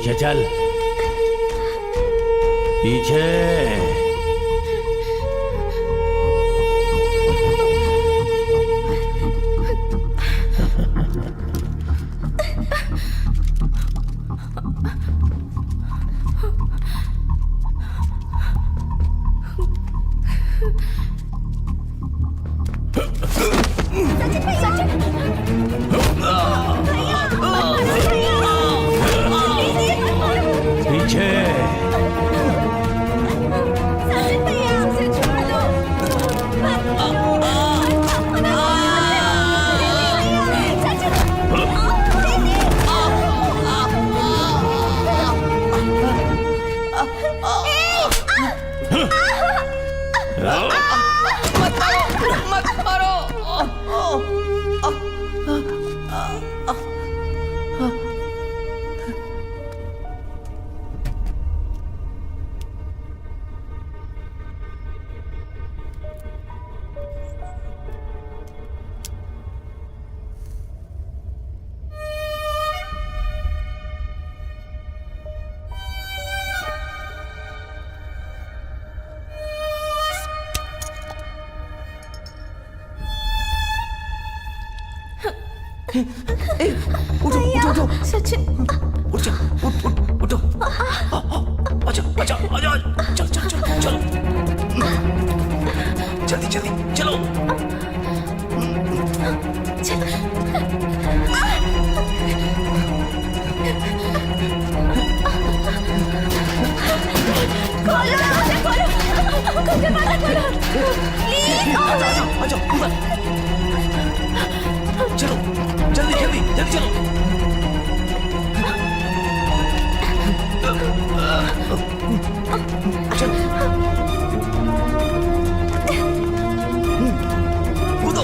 पीछे चल, पीछे। उठो उठो उठो सचिन, उठ जा, उठ उठो, आजा आजा आजा, चल चल चल चलो, जल्दी जल्दी चलो, आजा ऊपर, चलो जल्दी जल्दी जल्दी चलो, चलो कूदो,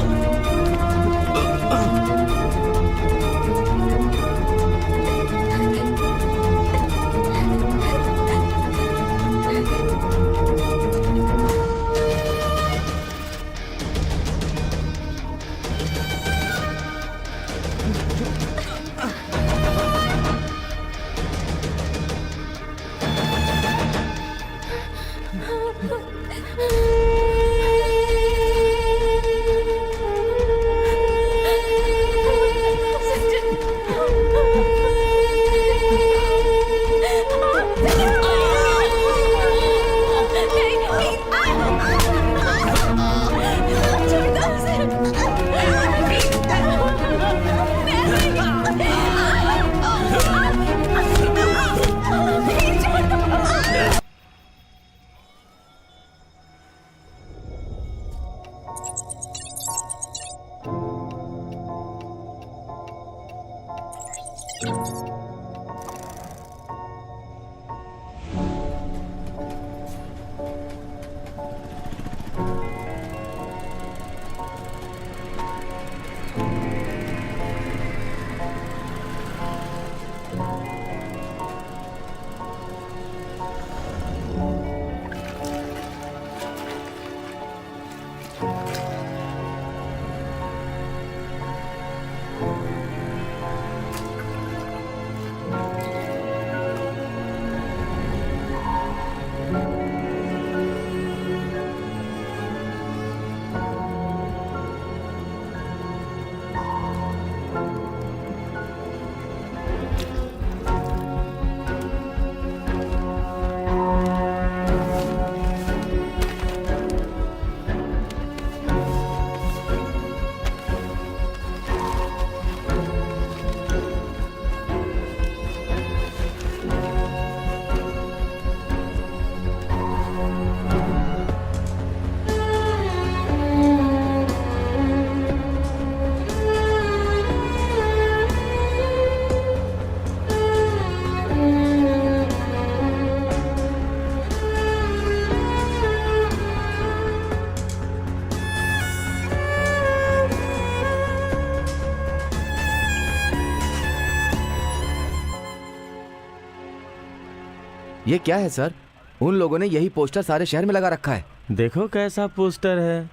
ये क्या है सर? उन लोगों ने यही पोस्टर सारे शहर में लगा रखा है। देखो कैसा पोस्टर है,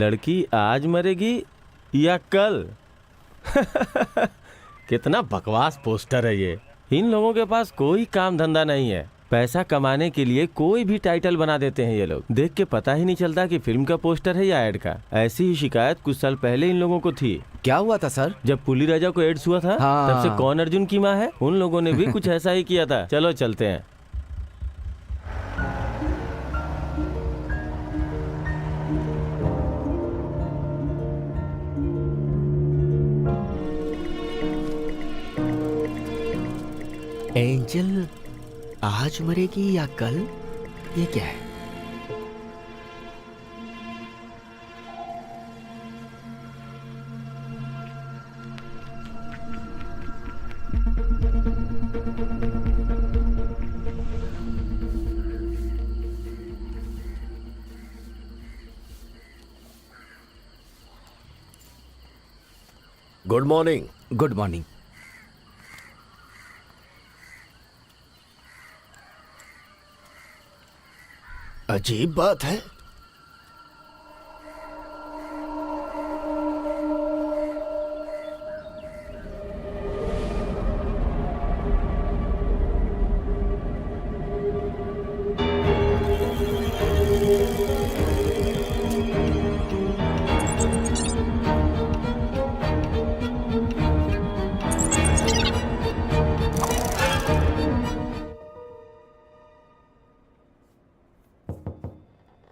लड़की आज मरेगी या कल। कितना बकवास पोस्टर है ये। इन लोगों के पास कोई काम धंधा नहीं है। पैसा कमाने के लिए कोई भी टाइटल बना देते हैं ये लोग। देख के पता ही नहीं चलता कि फिल्म का पोस्टर है या एड का। ऐसी ही शिकायत कुछ साल पहले इन लोगों को थी। क्या हुआ था सर? जब पुली राजा को एड्स हुआ था हाँ। तब से कौन अर्जुन की माँ है, उन लोगों ने भी कुछ ऐसा ही किया था। चलो चलते हैं। एंजल आज मरेगी या कल, ये क्या है? Good morning. Good morning. अजीब बात है,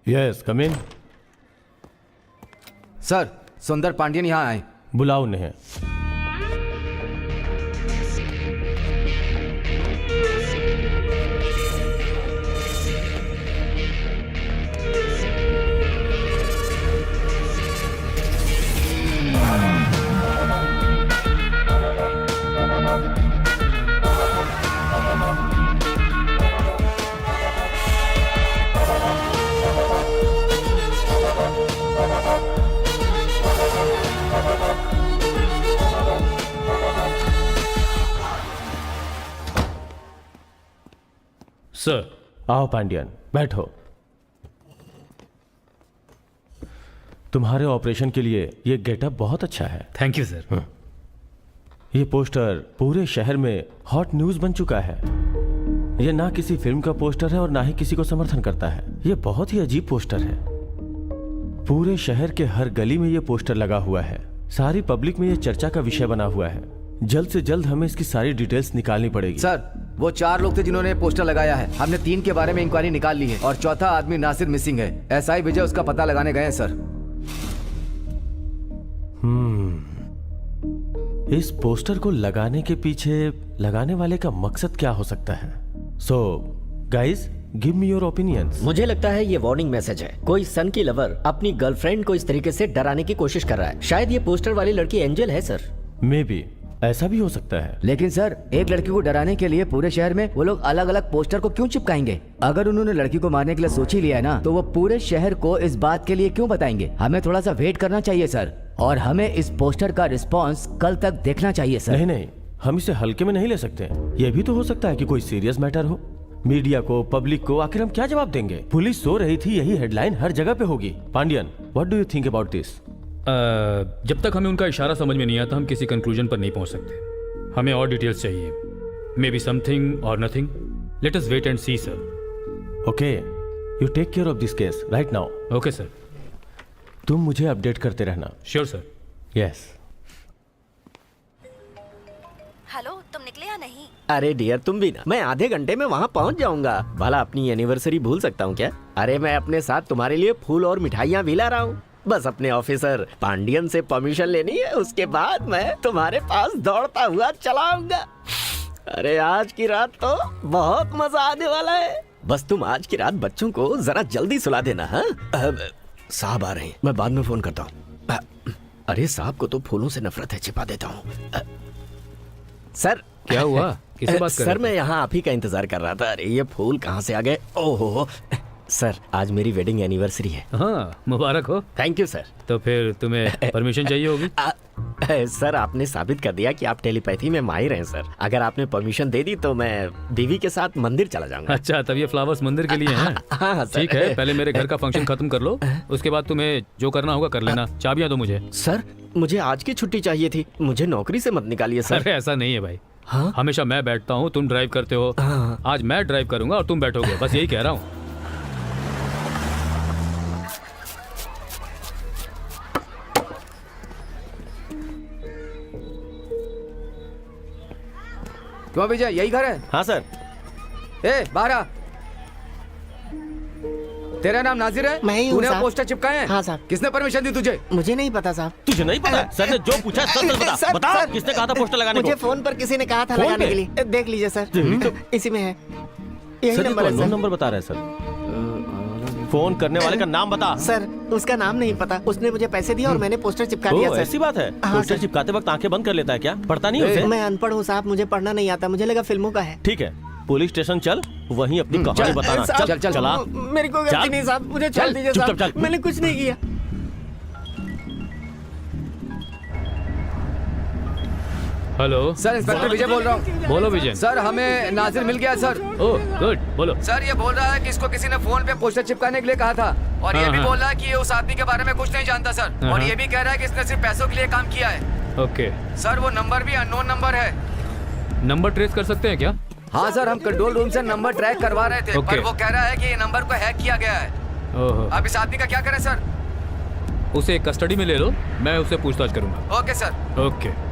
यस कम इन। सर सुंदर पांडियन यहाँ आए। बुलाओ उन्हें। सर। आओ पांडियन, बैठो। तुम्हारे ऑपरेशन के लिए ये गेटअप बहुत अच्छा है। Thank you sir. ये पोस्टर पूरे शहर में हॉट न्यूज बन चुका है। ये ना किसी फिल्म का पोस्टर है और ना ही किसी को समर्थन करता है। ये बहुत ही अजीब पोस्टर है। पूरे शहर के हर गली में ये पोस्टर लगा हुआ है। सारी पब्लिक में ये चर्चा का विषय बना हुआ है। जल्द से जल्द हमें इसकी सारी डिटेल्स निकालनी पड़ेगी। सर वो 4 लोग थे जिन्होंने पोस्टर लगाया है। हमने 3 के बारे में इंक्वायरी निकाल ली है और चौथा आदमी नासिर मिसिंग है। एसआई विजय उसका पता लगाने गए हैं सर। इस पोस्टर को लगाने के पीछे लगाने वाले का मकसद क्या हो सकता है? So guys give me your opinions. मुझे लगता है ये वार्निंग मैसेज है। कोई सन की लवर अपनी गर्लफ्रेंड को इस तरीके से डराने की कोशिश कर रहा है। शायद ये पोस्टर वाली लड़की एंजल है सर। मे बी ऐसा भी हो सकता है। लेकिन सर एक लड़की को डराने के लिए पूरे शहर में वो लोग अलग अलग पोस्टर को क्यों चिपकाएंगे? अगर उन्होंने लड़की को मारने के लिए सोच ही लिया है ना, तो वो पूरे शहर को इस बात के लिए क्यों बताएंगे? हमें थोड़ा सा वेट करना चाहिए सर, और हमें इस पोस्टर का रिस्पॉन्स कल तक देखना चाहिए सर। नहीं नहीं, हम इसे हल्के में नहीं ले सकते। ये भी तो हो सकता है कि कोई सीरियस मैटर हो। मीडिया को, पब्लिक को आखिर हम क्या जवाब देंगे? पुलिस सो रही थी, यही हेडलाइन हर जगह पे होगी। Pandian, what do you think about this? जब तक हमें उनका इशारा समझ में नहीं आता हम किसी कंक्लूजन पर नहीं पहुंच सकते। हमें और डिटेल्स चाहिए। मे बी समथिंग और nothing. Let us wait and see sir. Okay, you take care of this case right now. Okay sir. तुम मुझे अपडेट करते रहना। Sure sir. यस। हेलो, तुम निकले या नहीं? अरे डियर तुम भी ना। मैं आधे घंटे में वहाँ पहुँच जाऊंगा। भला अपनी एनिवर्सरी भूल सकता हूँ क्या? अरे मैं अपने साथ तुम्हारे लिए फूल और मिठाइयाँ भी ला रहा हूँ। बस अपने ऑफिसर पांडियन से परमिशन लेनी है, उसके बाद मैं तुम्हारे पास दौड़ता हुआ चला आऊंगा। अरे आज की रात तो बहुत मजा आने वाला है। बस तुम आज की रात बच्चों को जरा जल्दी सुला देना। हाँ साहब आ रहे हैं, मैं बाद में फोन करता हूँ। अरे साहब को तो फूलों से नफरत है, छिपा देता हूँ। सर क्या हुआ? किससे बात कर रहे सर मैं यहाँ आप ही का इंतजार कर रहा था। अरे ये फूल कहाँ से आ गए? ओहो सर आज मेरी वेडिंग एनिवर्सरी है। हाँ मुबारक हो। Thank you sir. तो फिर तुम्हें परमिशन चाहिए होगी। सर आपने साबित कर दिया कि आप टेलीपैथी में माहिर हैं सर। अगर आपने परमिशन दे दी तो मैं बीवी के साथ मंदिर चला जाऊंगा। अच्छा, तब ये फ्लावर्स मंदिर के लिए हैं। हाँ सर। ठीक है, पहले मेरे घर का फंक्शन खत्म कर लो, उसके बाद तुम्हें जो करना होगा कर लेना। चाबियां दो मुझे। सर मुझे आज की छुट्टी चाहिए थी, मुझे नौकरी से मत निकालिए सर। अरे ऐसा नहीं है भाई, हाँ? हमेशा मैं बैठता हूँ, तुम ड्राइव करते हो। हाँ। आज मैं ड्राइव करूंगा और तुम बैठोगे, बस यही कह रहा हूँ। क्यों विजय, यही घर है? हाँ सर। ए बाहर आ। तेरा नाम नाजिर है? मैं ही हूँ, तूने साहब। पोस्टर चिपकाए हैं? हाँ, साहब। किसने परमिशन दी तुझे? मुझे नहीं पता साहब। तुझे नहीं पता? सर ने जो पूछा सर बता। सर, बता सर, किसने कहा था पोस्टर लगाने मुझे को? फोन पर किसी ने कहा था फोन लगाने पे? के लिए। देख लीजिए सर, इसी में है। यही सर ये नंबर तो है अननोन सर। नंबर बता रहा है सर। फोन करने वाले का नाम बता। सर उसका नाम नहीं पता, उसने मुझे पैसे दिए और मैंने पोस्टर चिपका दिया ओ, सर। ऐसी बात है। हाँ, पोस्टर सर। चिपकाते वक्त आंखें बंद कर लेता है क्या? पढ़ता नहीं उसे? मैं अनपढ़ हूँ साहब, मुझे पढ़ना नहीं आता, मुझे लगा फिल्मों का है। ठीक है, पुलिस स्टेशन चल, वहीं अपनी कहानी चल, बताना। साहब, चल, चल, चला। मेरी कोई गलती चल। नहीं साहब, मुझे चल, छोड़ दीजिए चुपचाप साहब, चल। मैंने कुछ नहीं किया। हेलो सर, इंस्पेक्टर विजय बोल रहा हूँ। बोलो विजय। सर, हमें नाजिर मिल गया सर। ओह गुड, बोलो। सर ये बोल रहा है कि इसको किसी ने फोन पे पोस्टर चिपकाने के लिए कहा था और ये हाँ, भी हाँ। बोल रहा है कि ये उस आदमी के बारे में कुछ नहीं जानता सर। हाँ, और हाँ। ये भी कह रहा है कि इसने सिर्फ पैसों के लिए काम किया है। ओके, सर वो नंबर भी अननोन नंबर है। नंबर ट्रेस कर सकते हैं क्या? हाँ सर, हम कंट्रोल रूम से नंबर ट्रैक करवा रहे थे, ओके। पर वो कह रहा है कि ये नंबर को हैक किया गया है। ओहो, अब इस आदमी का क्या करें सर? उसे कस्टडी में ले लो, मैं उससे पूछताछ करूंगा। Okay sir. ओके।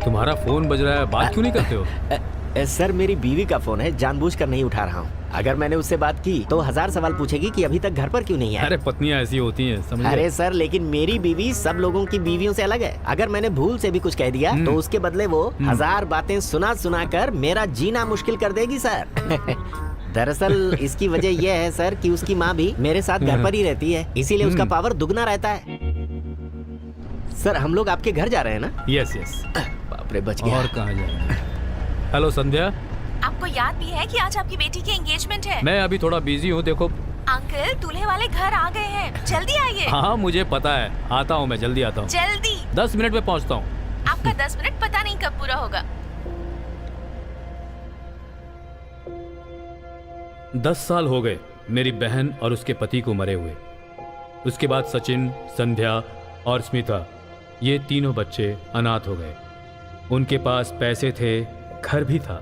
तुम्हारा फोन बज रहा है, बात क्यों नहीं करते हो? सर मेरी बीवी का फोन है, जानबूझकर नहीं उठा रहा हूँ। अगर मैंने उससे बात की तो 1000 सवाल पूछेगी कि अभी तक घर पर क्यों नहीं आया। अरे पत्नियां ऐसी होती हैं, समझ अरे गए? सर, लेकिन मेरी बीवी सब लोगों की बीवियों से अलग है। अगर मैंने भूल से भी कुछ कह दिया तो उसके बदले वो 1000 बातें सुना सुना कर मेरा जीना मुश्किल कर देगी सर। दरअसल इसकी वजह यह है सर कि उसकी माँ भी मेरे साथ घर पर ही रहती है, इसीलिए उसका पावर दुगना रहता है। सर हम लोग आपके घर जा रहे हैं ना? Yes yes. बाप रे, बच गया। और कहाँ जाए? हेलो संध्या, आपको याद भी है कि आज आपकी बेटी की एंगेजमेंट है? मैं अभी थोड़ा बिजी हूँ, देखो। अंकल, दूल्हे वाले घर आ गए हैं, जल्दी आइए। हाँ मुझे पता है, आता हूँ मैं, जल्दी आता हूँ। जल्दी। 10 मिनट में पहुँचता हूँ। आपका 10 मिनट पता नहीं कब पूरा होगा। 10 साल हो गए मेरी बहन और उसके पति को मरे हुए। उसके बाद सचिन, संध्या और स्मिता, ये तीनों बच्चे अनाथ हो गए। उनके पास पैसे थे, घर भी था,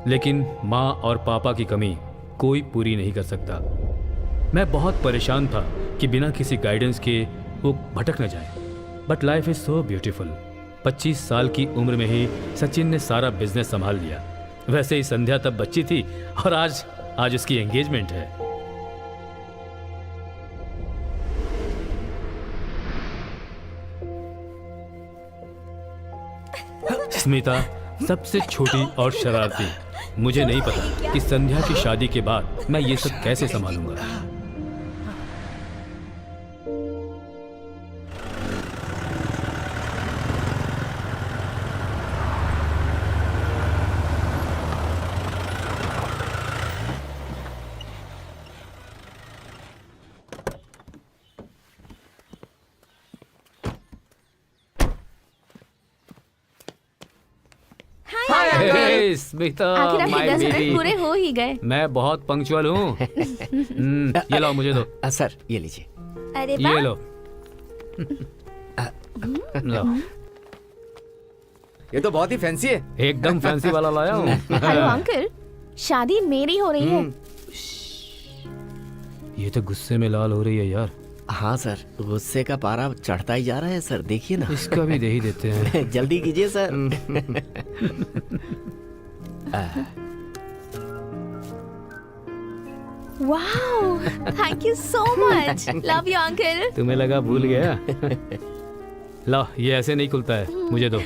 लेकिन माँ और पापा की कमी कोई पूरी नहीं कर सकता। मैं बहुत परेशान था कि बिना किसी गाइडेंस के वो भटक न जाए। But life is so beautiful. 25 साल की उम्र में ही सचिन ने सारा बिजनेस संभाल लिया। वैसे ही संध्या तब बच्ची थी और आज उसकी एंगेजमेंट है। स्मिता सबसे छोटी और शरारती। मुझे नहीं पता कि संध्या की शादी के बाद मैं ये सब कैसे संभालूंगा। हे, स्मिता, आखिर आपके my 10 मिनट baby। पूरे हो ही गए। मैं बहुत पंक्चुअल हूँ। ये लो, मुझे दो। सर ये लीजिए। अरे ये वाह, लो। लो, ये तो बहुत ही फैंसी है। एकदम फैंसी वाला लाया हूँ। हेलो अंकल, शादी मेरी हो रही है। ये तो गुस्से में लाल हो रही है यार। हाँ सर, गुस्से का पारा चढ़ता ही जा रहा है सर, देखिए ना। इसका भी दे ही देते हैं। जल्दी कीजिए sir. Wow, thank you so much. Love you uncle. तुम्हें लगा भूल गया? लो, ये ऐसे नहीं खुलता है, मुझे दो।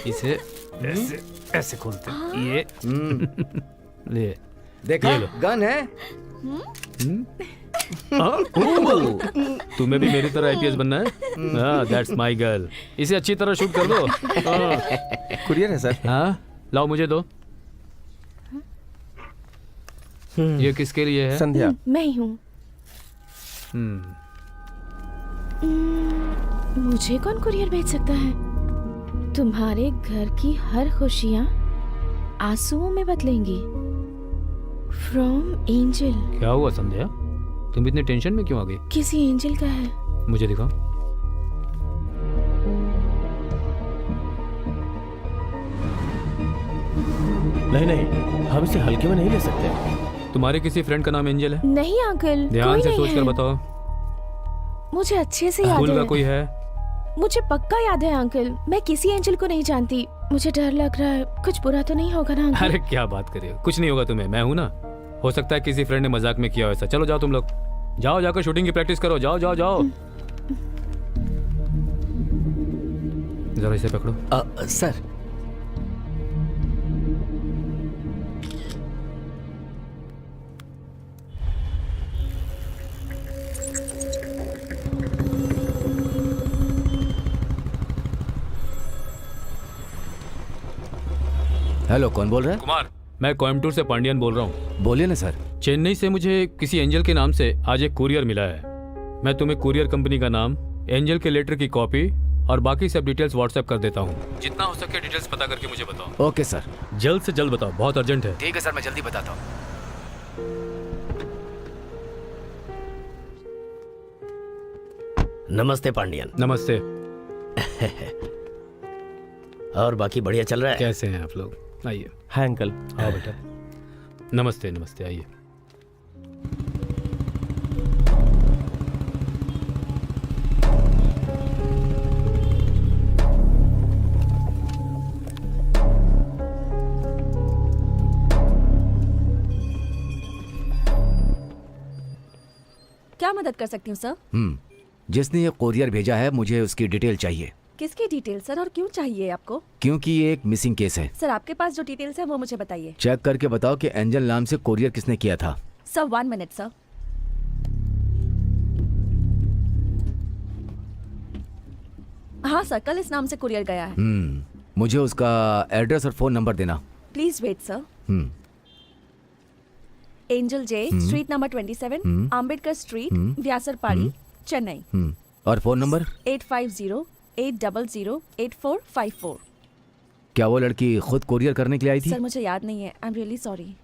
इसे ऐसे ऐसे खोलते हैं। ये ले, देखा, ये लो। गन है। तुम्हें भी मेरी तरह आईपीएस बनना है? That's my girl. इसे अच्छी तरह शूट कर दो। कुरियर है सर। हाँ, लाओ मुझे दो। ये किसके लिए है? संध्या। मैं ही हूँ। मुझे कौन कुरियर भेज सकता है? तुम्हारे घर की हर खुशियाँ आंसुओं में बदलेंगी। From angel. क्या हुआ संध्या, तुम इतने टेंशन में क्यों आ गई? किसी एंजल का है। मुझे दिखाओ। नहीं नहीं, हम इसे हल्के में नहीं ले सकते। तुम्हारे किसी फ्रेंड का नाम एंजल है? नहीं अंकल, ध्यान कोई से नहीं सोच कर है। बताओ। मुझे अच्छे से याद स्कूल का है। कोई है? मुझे पक्का याद है अंकल, मैं किसी एंजल को नहीं जानती। मुझे डर लग रहा है, कुछ बुरा तो नहीं होगा ना अंकल? अरे क्या बात कर रही हो, कुछ नहीं होगा तुम्हें, मैं हूं ना। हो सकता है किसी फ्रेंड ने मजाक में किया हो ऐसा। चलो जाओ तुम लोग, जाओ जाकर शूटिंग की प्रैक्टिस करो, जाओ जाओ जाओ। जरा इसे पकड़ो। सर, हेलो, कौन बोल रहा है? कुमार, मैं कोयम्बटूर से पांडियन बोल रहा हूँ। बोलिए ना सर। चेन्नई से मुझे किसी एंजल के नाम से आज एक कुरियर मिला है। मैं तुम्हें कुरियर कंपनी का नाम, एंजल के लेटर की कॉपी और बाकी सब डिटेल्स व्हाट्सएप कर देता हूँ। जितना हो सके डिटेल्स पता करके मुझे बताओ। Okay sir. जल्द से जल्द बताओ, बहुत अर्जेंट है। ठीक है सर, मैं जल्दी बताता हूँ। नमस्ते पांडियन। नमस्ते। और बाकी बढ़िया चल रहा है? कैसे हैं आप लोग? आइए। Hi uncle. आओ बेटा। नमस्ते नमस्ते, आइए। क्या मदद कर सकती हूँ सर? जिसने ये कोरियर भेजा है मुझे उसकी डिटेल चाहिए। किसकी डिटेल सर, और क्यों चाहिए आपको? क्योंकि ये एक मिसिंग केस है। सर आपके पास जो डिटेल्स है वो मुझे बताइए। चेक करके बताओ कि एंजल नाम से कोरियर किसने किया था। Sir 1 minute sir. हाँ सर, कल इस नाम से कुरियर गया है। मुझे उसका एड्रेस और फोन नंबर देना। Please wait sir. Angel J, street number 27, Ambedkar street, Vyasarpadi, Chennai. और फोन नंबर? 8508008454। क्या वो लड़की खुद कोरियर करने के लिए आई थी? सर मुझे याद नहीं है, आई एम रियली सॉरी।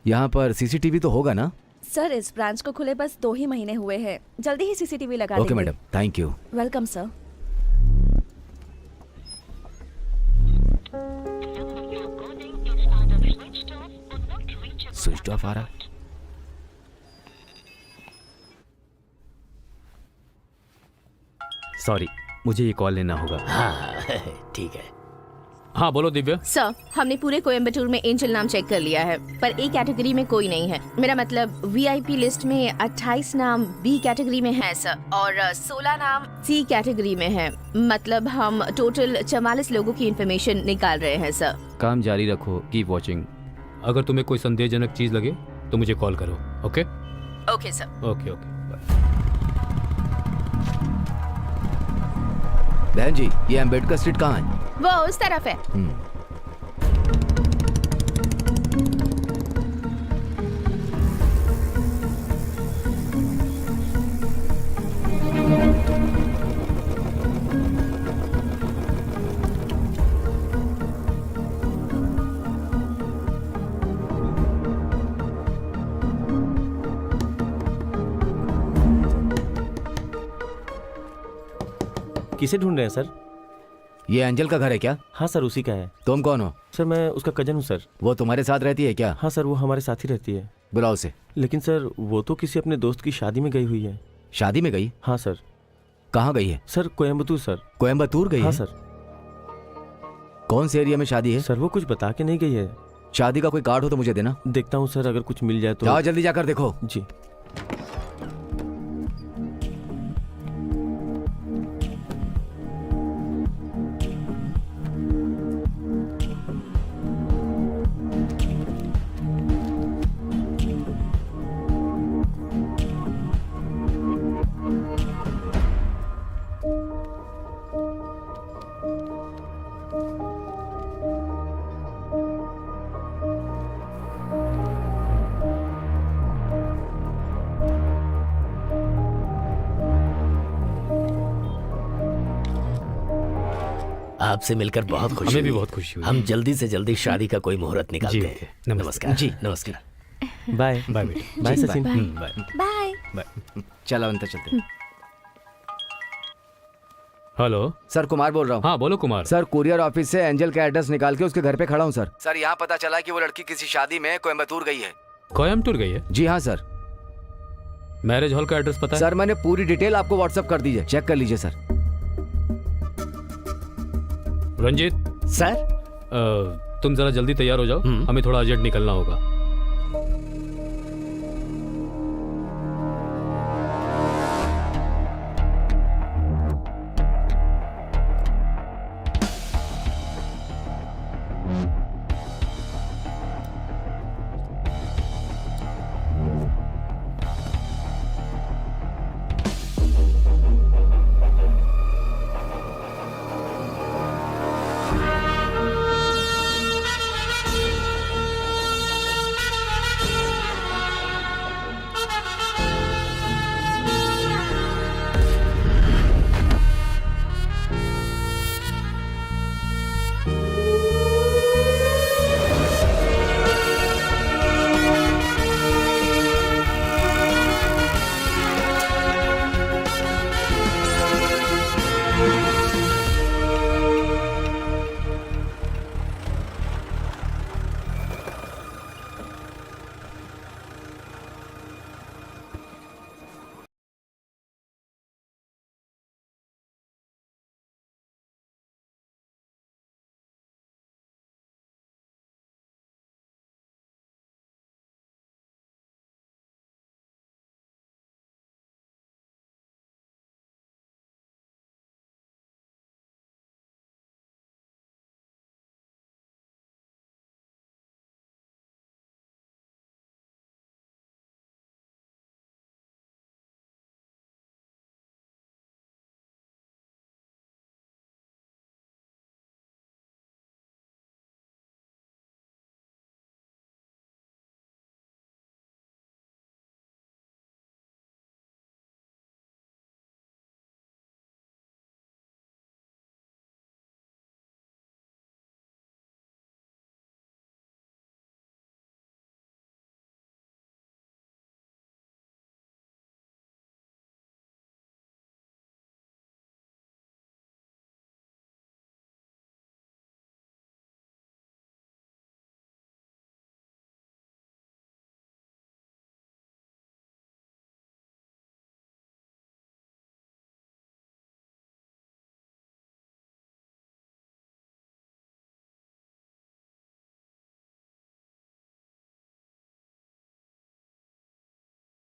यहाँ पर सीसीटीवी तो होगा ना? सर इस ब्रांच को खुले बस 2 ही महीने हुए हैं, जल्दी ही सीसीटीवी लगा ओके देंगे। Madam, thank you. Welcome sir. Switch off आ रहा। सॉरी, मुझे ये कॉल लेना होगा। हाँ ठीक है। हाँ बोलो दिव्या। सर, हमने पूरे कोयम्बटूर में एंजल नाम चेक कर लिया है, पर ए कैटेगरी में कोई नहीं है। मेरा मतलब वीआईपी लिस्ट में 28 नाम बी कैटेगरी में है सर, और 16 नाम सी कैटेगरी में है। मतलब हम टोटल 44 लोगों की इंफॉर्मेशन निकाल रहे हैं सर। काम जारी रखो, कीप वॉचिंग। अगर तुम्हें कोई संदेहजनक चीज लगे तो मुझे कॉल करो। Okay okay sir. Okay okay. बहन जी, ये अम्बेडकर स्ट्रीट कहाँ है? वो उस तरफ है। किसे ढूंढ रहे हैं सर? ये एंजल का घर है क्या? हाँ सर, उसी का है। तुम कौन हो? सर मैं उसका कजन हूँ सर। वो तुम्हारे साथ रहती है क्या? हाँ सर, वो हमारे साथ ही रहती है। बुलाओ उसे। लेकिन सर वो तो किसी अपने दोस्त की शादी में गई हुई है। शादी में गई? हाँ सर। कहाँ गई है? Sir Coimbatore sir. कोयम्बतूर गई हाँ है? सर। कौन से एरिया में शादी है? सर वो कुछ बता के नहीं गई है। शादी का कोई कार्ड हो तो मुझे देना। देखता हूँ सर, अगर कुछ मिल जाए तो। जाओ जल्दी जाकर देखो। जी। आपसे मिलकर बहुत खुशी हमें भी हुई। बहुत खुशी हुई। हम जल्दी से जल्दी शादी का कोई मुहूर्त निकालते जी, हैं। नमस्कार। नमस्कार जी, नमस्कार। बाय बाय बेटी। Bye Sachin. Bye bye. Bye. चलो अंदर चलते हैं। हेलो। सर कुमार बोल रहा हूँ। हाँ बोलो कुमार। सर कुरियर ऑफिस से एंजल का एड्रेस निकाल के उसके घर पे खड़ा हूँ सर। सर यहाँ पता चला कि वो लड़की किसी शादी में कोयम्बतूर गई है। कोयम्बटूर गई है? जी हाँ सर। मैरिज हॉल का एड्रेस पता है? सर मैंने पूरी डिटेल आपको व्हाट्सएप कर दी है, चेक कर लीजिए सर। रंजीत सर तुम जरा जल्दी तैयार हो जाओ, हमें थोड़ा अर्जेंट निकलना होगा।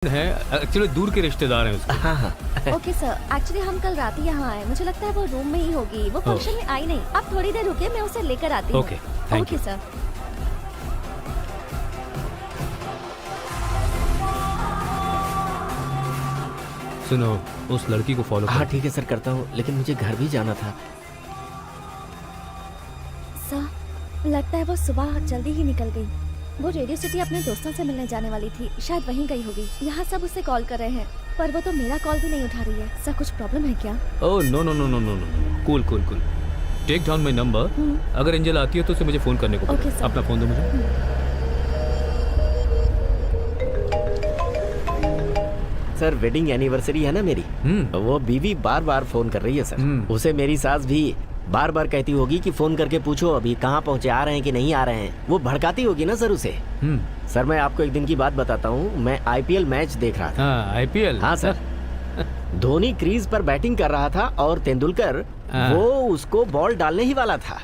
है एक्चुअली दूर के रिश्तेदार हैं उसके। हाँ ओके सर, एक्चुअली हम कल रात ही यहाँ आए, मुझे लगता है वो रूम में ही होगी, वो फंक्शन में आई नहीं। आप थोड़ी देर रुके, मैं उसे लेकर आती हूँ। Okay, thank okay you. Sir. सुनो उस लड़की को फॉलो हाँ करो। ठीक है सर, करता हूँ, लेकिन मुझे घर भी जाना था। सर लगता है वो सुबह जल्दी ही निकल गई। वो रेडियो सिटी अपने दोस्तों से मिलने जाने वाली थी, शायद वहीं गई होगी। यहाँ सब उसे कॉल कर रहे हैं, पर वो तो मेरा कॉल भी नहीं उठा रही है। सर कुछ प्रॉब्लम है क्या? Oh no no no no no no, cool cool cool, take down my number. अगर एंजल आती है तो उसे मुझे फोन करने को बोलो। Okay sir. अपना फोन दो मुझे। सर वेडिंग एनिवर्सरी है ना मेरी, वो बीवी बार बार फोन कर रही है सर। उसे मेरी सास भी बार बार कहती होगी कि फोन करके पूछो अभी कहाँ पहुँचे, आ रहे हैं कि नहीं आ रहे हैं। वो भड़काती होगी ना सर उसे। सर मैं आपको एक दिन की बात बताता हूँ, मैं आईपीएल मैच देख रहा था। हाँ आईपीएल। हाँ सर। धोनी क्रीज पर बैटिंग कर रहा था और तेंदुलकर वो उसको बॉल डालने ही वाला था।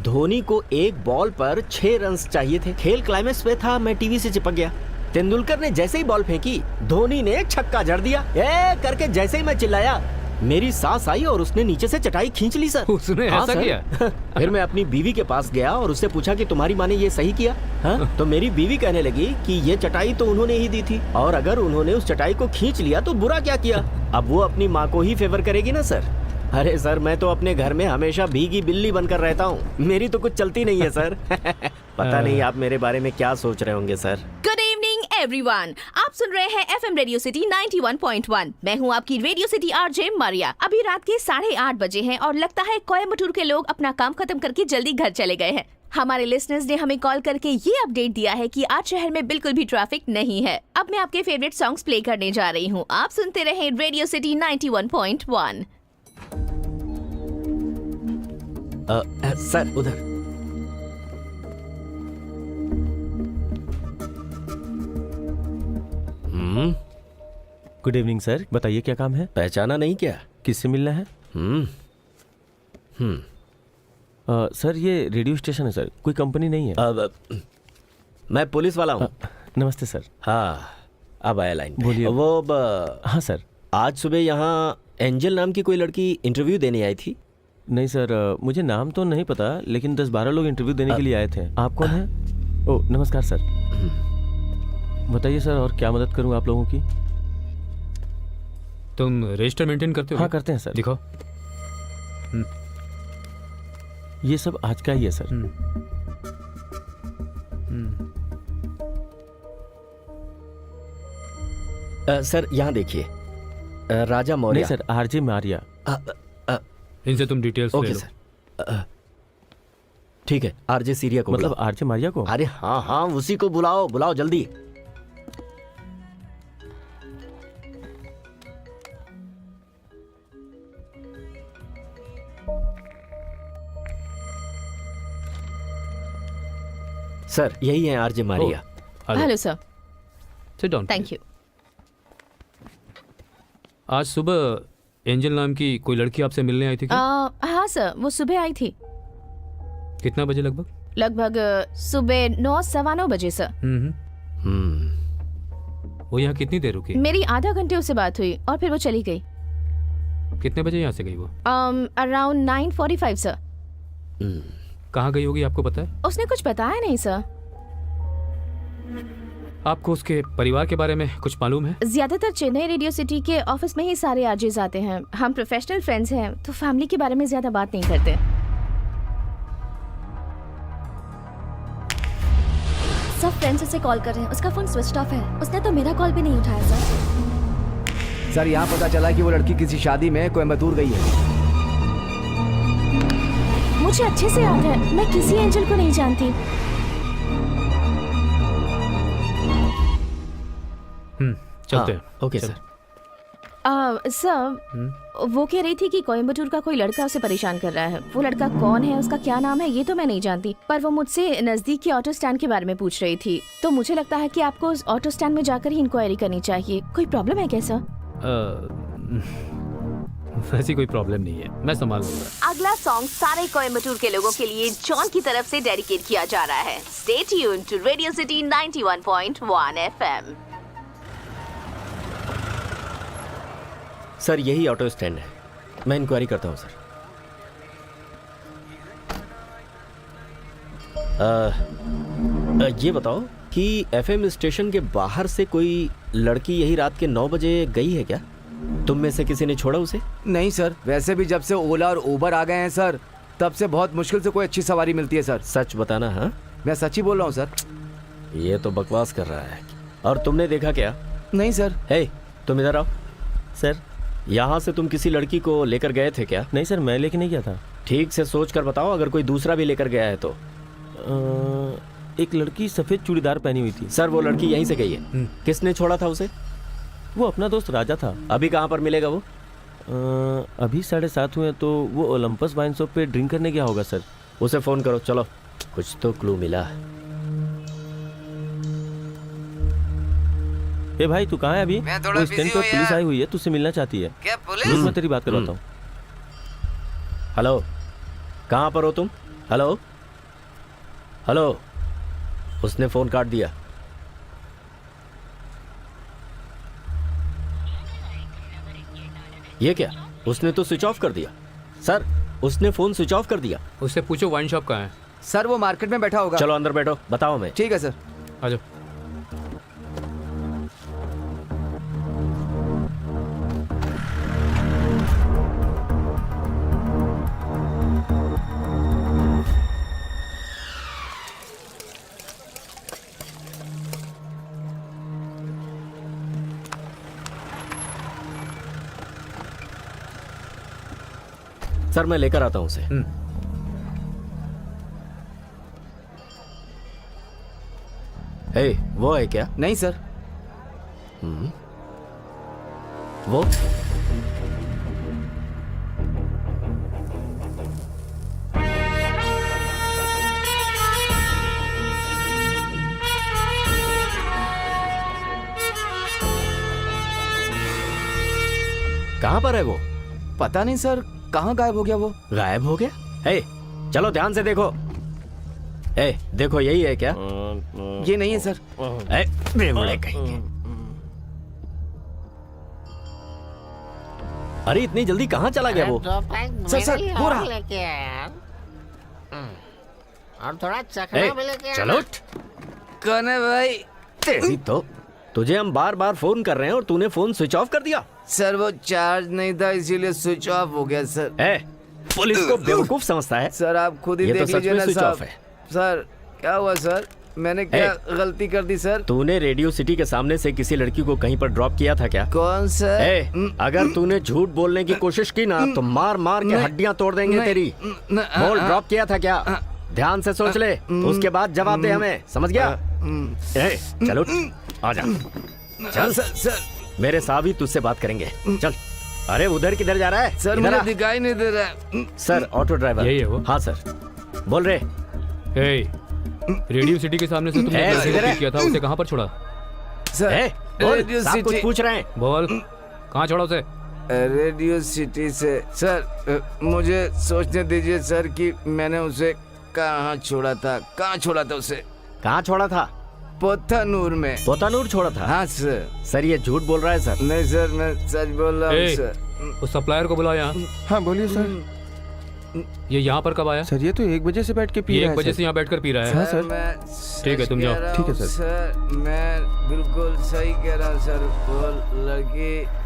धोनी को एक बॉल पर 6 रन चाहिए थे। खेल क्लाइमेक्स पे था, मैं टीवी से चिपक गया। तेंदुलकर ने जैसे ही बॉल फेंकी, धोनी ने छक्का जड़ दिया। ए करके जैसे ही मैं चिल्लाया, मेरी सास आई और उसने नीचे से चटाई खींच ली सर। उसने हाँ, ऐसा सर। किया? फिर मैं अपनी बीवी के पास गया और उससे पूछा कि तुम्हारी माँ ने ये सही किया? हाँ? तो मेरी बीवी कहने लगी कि ये चटाई तो उन्होंने ही दी थी, और अगर उन्होंने उस चटाई को खींच लिया तो बुरा क्या किया? अब वो अपनी माँ को ही फेवर करेगी ना सर। अरे सर मैं तो अपने घर में हमेशा भीगी बिल्ली बनकर रहता हूँ, मेरी तो कुछ चलती नहीं है सर। पता नहीं आप मेरे बारे में क्या सोच रहे होंगे सर। गुड इवनिंग एवरीवन, आप सुन रहे हैं एफएम रेडियो सिटी 91.1। मैं हूं आपकी रेडियो सिटी आरजे मारिया। अभी रात के 8:30 बजे हैं और लगता है कोयम्बटूर के लोग अपना काम खत्म करके जल्दी घर चले गए हैं। हमारे लिसनर्स ने हमें कॉल करके ये अपडेट दिया है कि आज शहर में बिल्कुल भी ट्रैफिक नहीं है। अब मैं आपके फेवरेट सॉन्ग्स प्ले करने जा रही हूँ, आप सुनते रहें रेडियो सिटी 91.1। सर उधर। गुड इवनिंग सर, बताइए क्या काम है? पहचाना नहीं क्या? किससे मिलना है? सर ये रेडियो स्टेशन है सर, कोई कंपनी नहीं है। मैं पुलिस वाला हूँ। नमस्ते सर। हाँ, अब आया लाइन पे। बोलिए। वो हाँ सर। आज सुबह यहाँ एंजल नाम की कोई लड़की इंटरव्यू देने आई थी। नहीं सर, मुझे नाम तो नहीं पता, लेकिन 10-12 लोग इंटरव्यू देने के लिए आए थे। आप कौन हैं? ओह नमस्कार सर। बताइए सर, और क्या मदद करूं आप लोगों की? तुम रजिस्टर मेंटेन करते हो? हाँ करते हैं सर। दिखाओ। ये सब आज का ही है सर। सर यहाँ देखिए, राजा मौर्य। नहीं सर, आरजे मारिया। इनसे तुम डिटेल्स ले ओके लो। सर, ठीक है। आरजे सीरिया को मतलब बुलाओ। आरजे मारिया को? अरे हाँ हाँ, उसी को बुलाओ, बुलाओ जल्दी। सर यही है RJ Maria. Hello sir. Seat down. Thank you. आज सुबह एंजल नाम की कोई लड़की आपसे मिलने आई थी क्या? हाँ सर, वो सुबह आई थी। कितना बजे लगभग? लगभग सुबह 9-9:15 बजे सर। वो यहाँ कितनी देर रुकी? मेरी आधा घंटे उससे बात हुई और फिर वो चली गई। कितने बजे यहाँ से गई वो? Around 9:45 sir. कहाँ गई होगी आपको पता है? उसने कुछ बताया नहीं सर। आपको उसके परिवार के बारे में कुछ मालूम है? ज्यादातर चेन्नई रेडियो सिटी के ऑफिस में ही सारे आरजेज आते हैं। हम प्रोफेशनल फ्रेंड्स हैं, तो फैमिली के बारे में ज्यादा बात नहीं करते। सब फ्रेंड्स उसे कॉल कर रहे हैं, उसका फोन स्विच ऑफ है। उसने तो मेरा कॉल भी नहीं उठाया सर यहाँ पता चला कि वो लड़की किसी शादी में कोयम्बतूर गई है। मुझे अच्छे से याद है, मैं किसी एंजल को नहीं जानती। चलते हैं। ओके चलो। सर। सर वो कह रही थी कि कोयम्बटूर का कोई लड़का उसे परेशान कर रहा है। वो लड़का कौन है, उसका क्या नाम है, ये तो मैं नहीं जानती, पर वो मुझसे नजदीक के ऑटो स्टैंड के बारे में पूछ रही थी। तो मुझे लगता है कि आपको उस ऑटो स्टैंड में जाकर ही इंक्वायरी करनी चाहिए। कोई प्रॉब्लम है क्या सर? वैसी कोई प्रॉब्लम नहीं है, मैं संभाल लूंगा। अगला सॉन्ग सारे कोयम्बटूर के लोगों के लिए जॉन की तरफ से डेडिकेट किया जा रहा है। Stay tuned to radio city 91.1 FM। Sir यही ऑटो स्टैंड है, मैं इंक्वायरी करता हूँ सर। ये बताओ कि एफएम स्टेशन के बाहर से कोई लड़की यही रात के 9 बजे गई है क्या? तुम में से किसी ने छोड़ा उसे? नहीं सर, वैसे भी जब से ओला और उबर आ गए हैं सर, तब से बहुत मुश्किल से कोई अच्छी सवारी मिलती है सर। सच बताना। हाँ मैं सच ही बोल रहा हूँ सर। ये तो बकवास कर रहा है। और तुमने देखा क्या? नहीं सर। हे तुम इधर आओ। सर यहाँ से तुम किसी लड़की को लेकर गए थे क्या? नहीं सर, मैं लेके नहीं गया था। ठीक से सोच कर बताओ, अगर कोई दूसरा भी लेकर गया है तो। एक लड़की सफेद चूड़ीदार पहनी हुई थी। सर वो लड़की यहीं से गई है। किसने छोड़ा था उसे? वो अपना दोस्त राजा था। अभी कहाँ पर मिलेगा वो? अभी 7:30 हुए, तो वो ओलंपस वाइन शॉप पे ड्रिंक करने गया होगा सर। उसे फोन करो, चलो कुछ तो क्लू मिला। ए भाई तू कहाँ है अभी? मैं थोड़ा वो स्टैंड busy पे हूँ पुलिस यार। आई हुई है, तुझसे मिलना चाहती है। क्या रुक, मैं तेरी बात करवाता हूँ। हेलो, कहाँ पर हो तुम? Hello hello. उसने फोन काट दिया। ये क्या? उसने तो स्विच ऑफ कर दिया। सर उसने फोन स्विच ऑफ कर दिया। उससे पूछो वाइन शॉप कहाँ है। सर वो मार्केट में बैठा होगा। चलो अंदर बैठो, बताओ मैं। ठीक है सर। आ जाओ। सर मैं लेकर आता हूँ उसे। हे वो है क्या? नहीं सर। वो कहाँ पर है वो? पता नहीं सर, कहाँ गायब हो गया वो? गायब हो गया? ए, चलो ध्यान से देखो। ए, देखो यही है क्या? ये नहीं है सर। ए, बेवड़े कहीं। अरे इतनी जल्दी कहाँ चला गया वो? सर हो रहा। और थोड़ा ए, चखना भी लेके चलो उठ। कौन है भाई? तेरी तो तुझे हम बार बार फोन कर रहे हैं और तूने फोन स्विच ऑफ कर दिया। सर वो चार्ज नहीं था इसीलिए स्विच ऑफ हो गया सर। ए, पुलिस को बेवकूफ समझता है? सर आप खुद ही ये तो देख सच लीजिए में ना स्विच साहब। ऑफ है। सर क्या हुआ सर? मैंने क्या गलती कर दी सर? तूने रेडियो सिटी के सामने से किसी लड़की को कहीं पर ड्रॉप किया था क्या? कौन सर? अगर तूने झूठ बोलने की कोशिश की ना तो मार मार के हड्डियां तोड़ देंगे तेरी। बोल, ड्रॉप किया था क्या? ध्यान से सोच ले, उसके बाद जवाब दे हमें, समझ गया? ए, चलो आ जा। चल सर मेरे साहब ही तुझसे बात करेंगे, चल। अरे उधर किधर जा रहा है? सर इधर मुझे आ। दिखाई नहीं दे रहा है। Sir auto driver. यही है वो? हाँ सर, बोल रहे। ए, रेडियो सिटी के सामने से तुमने ए, लड़के को इधर है। पिक किया था, उसे कहाँ पर छोड़ा? सर ए, बोल, रेडियो साहब कुछ सिटी। पूछ रहे हैं। बोल, कहाँ छोड़ा उसे? रेडियो सिटी से सर मुझे सोचने दीजिए सर कि मैंने उसे कहाँ छोड़ा था। कहाँ छोड़ा था उसे? कहाँ छोड़ा था? पोथानूर में। पोतानूर छोड़ा था? हाँ सर। सर ये झूठ बोल रहा है सर। नहीं सर मैं सच बोल रहा हूँ ए, सर। उस सप्लायर को बुलाओ यहाँ। हाँ बोलिए सर। ये यहाँ पर कब आया? सर ये तो 1 बजे से बैठ के पी ये रहा 1 है बजे सर। से यहाँ बैठकर पी रहा है। हाँ, सर। मैं ठीक है, तुम सच जाओ। कह रहा ठीक है, हूँ, सर। सर मैं बिल्कुल सही कह रहा हूँ सर। वो लड़की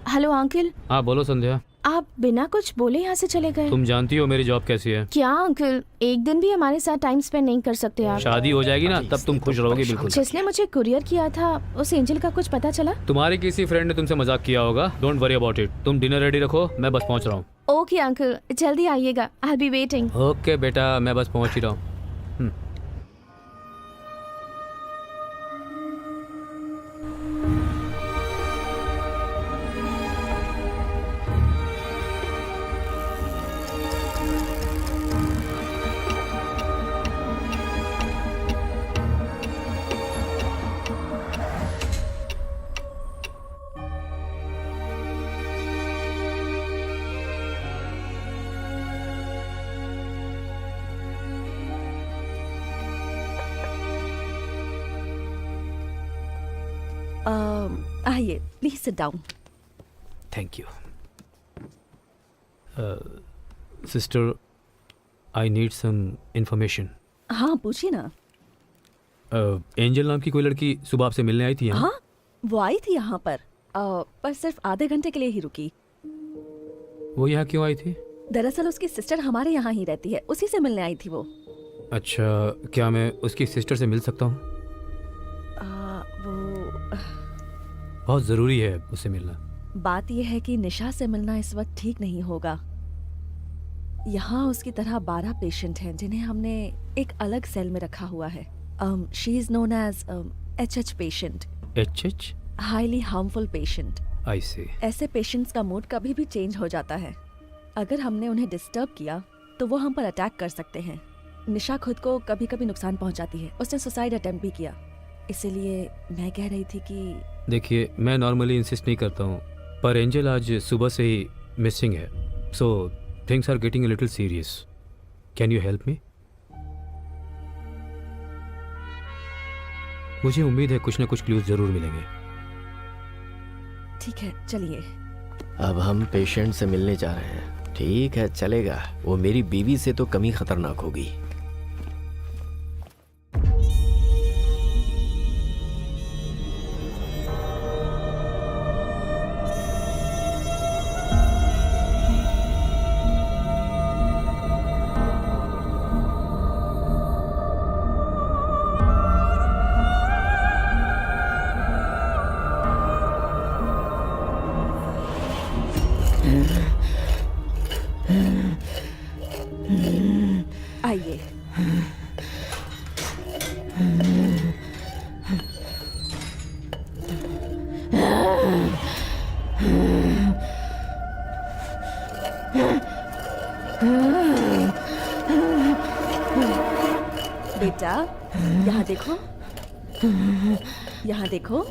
हेलो अंकल, हाँ बोलो संध्या। आप बिना कुछ बोले यहाँ से चले गए। तुम जानती हो मेरी जॉब कैसी है। क्या अंकल, एक दिन भी हमारे साथ टाइम स्पेंड नहीं कर सकते आप? शादी हो जाएगी ना तब तुम खुश रहोगी बिल्कुल। जिसने मुझे कुरियर किया था उस एंजल का कुछ पता चला? तुम्हारे किसी फ्रेंड ने तुमसे मजाक किया होगा। Don't worry about it. तुम डिनर रेडी रखो, मैं बस पहुंच रहा हूँ। ओके अंकल, जल्दी आइएगा। आई बी वेटिंग। ओके बेटा, मैं बस पहुंच ही रहा हूँ। आइए please sit down. Thank you. Sister, I need some information. हाँ पूछिए ना। एंजल नाम की कोई लड़की सुबह आपसे मिलने आई थी यहाँ? हाँ वो आई थी यहाँ पर सिर्फ आधे घंटे के लिए ही रुकी। वो यहाँ क्यों आई थी? दरअसल उसकी सिस्टर हमारे यहाँ ही रहती है, उसी से मिलने आई थी वो। अच्छा, क्या मैं उसकी सिस्टर से मिल सकता हूँ? वो बहुत ज़रूरी है उससे मिलना। बात यह है कि निशा से मिलना इस वक्त ठीक नहीं होगा। यहाँ उसकी तरह 12 पेशेंट हैं जिन्हें हमने एक अलग सेल में रखा हुआ है। She is known as HH patient. HH? Highly harmful patient. I see. ऐसे पेशेंट्स का मूड कभी भी चेंज हो जाता है। अगर हमने उन्हें डिस्टर्ब किया तो वो हम पर अटैक कर सकते हैं। निशा खुद को कभी कभी नुकसान पहुंचाती है। उसने सुसाइड अटेम्प्ट भी किया। इसीलिए मैं कह रही थी कि देखिए, मैं नॉर्मली इंसिस्ट नहीं करता हूँ, पर एंजल आज सुबह से ही मिसिंग है, so things are getting a little serious. Can you help me? मुझे उम्मीद है कुछ ना कुछ क्लूज जरूर मिलेंगे। ठीक है चलिए। अब हम पेशेंट से मिलने जा रहे हैं। ठीक है, चलेगा। वो मेरी बीवी से तो कम ही खतरनाक होगी। आइए। बेटा यहाँ देखो, यहाँ देखो।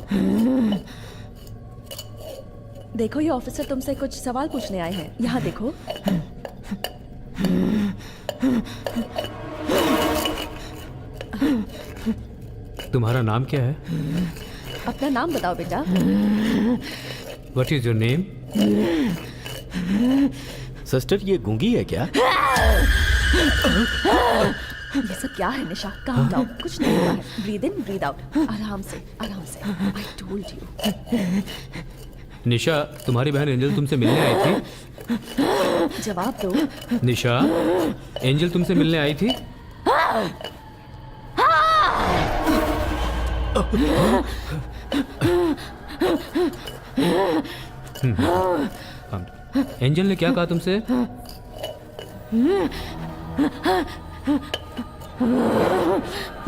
देखो ये ऑफिसर तुमसे कुछ सवाल पूछने आए हैं। यहाँ देखो। तुम्हारा नाम क्या है? अपना नाम बताओ बेटा। What is your name? Sister ये गूंगी है क्या? ये सब क्या है निशा? काम डाउन, कुछ नहीं हुआ है। ब्रीद इन ब्रीद आउट, आराम से आराम से। I told you. निशा, तुम्हारी बहन एंजल तुमसे मिलने आई थी? जवाब दो। निशा, एंजल तुमसे मिलने आई थी? एंजल ने क्या कहा तुमसे?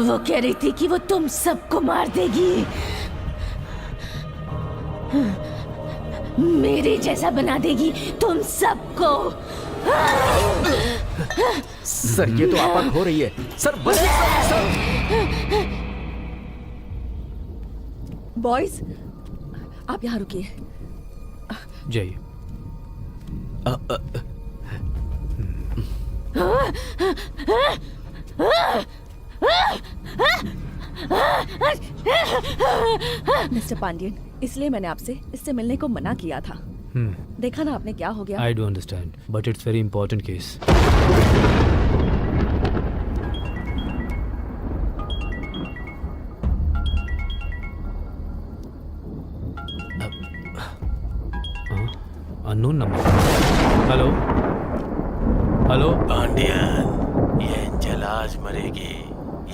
वो कह रही थी कि वो तुम सबको मार देगी, मेरे जैसा बना देगी तुम सबको। सर ये तो आपक हो रही है। सर बस सर। बॉयज आप यहाँ रुकिए। जाइए। मिस्टर पांडियन, इसलिए मैंने आपसे इससे मिलने को मना किया था। देखा ना आपने क्या हो गया। I do understand, but it's very important case. Unknown number. Hello hello. Pandian, ये एंजल आज मरेगी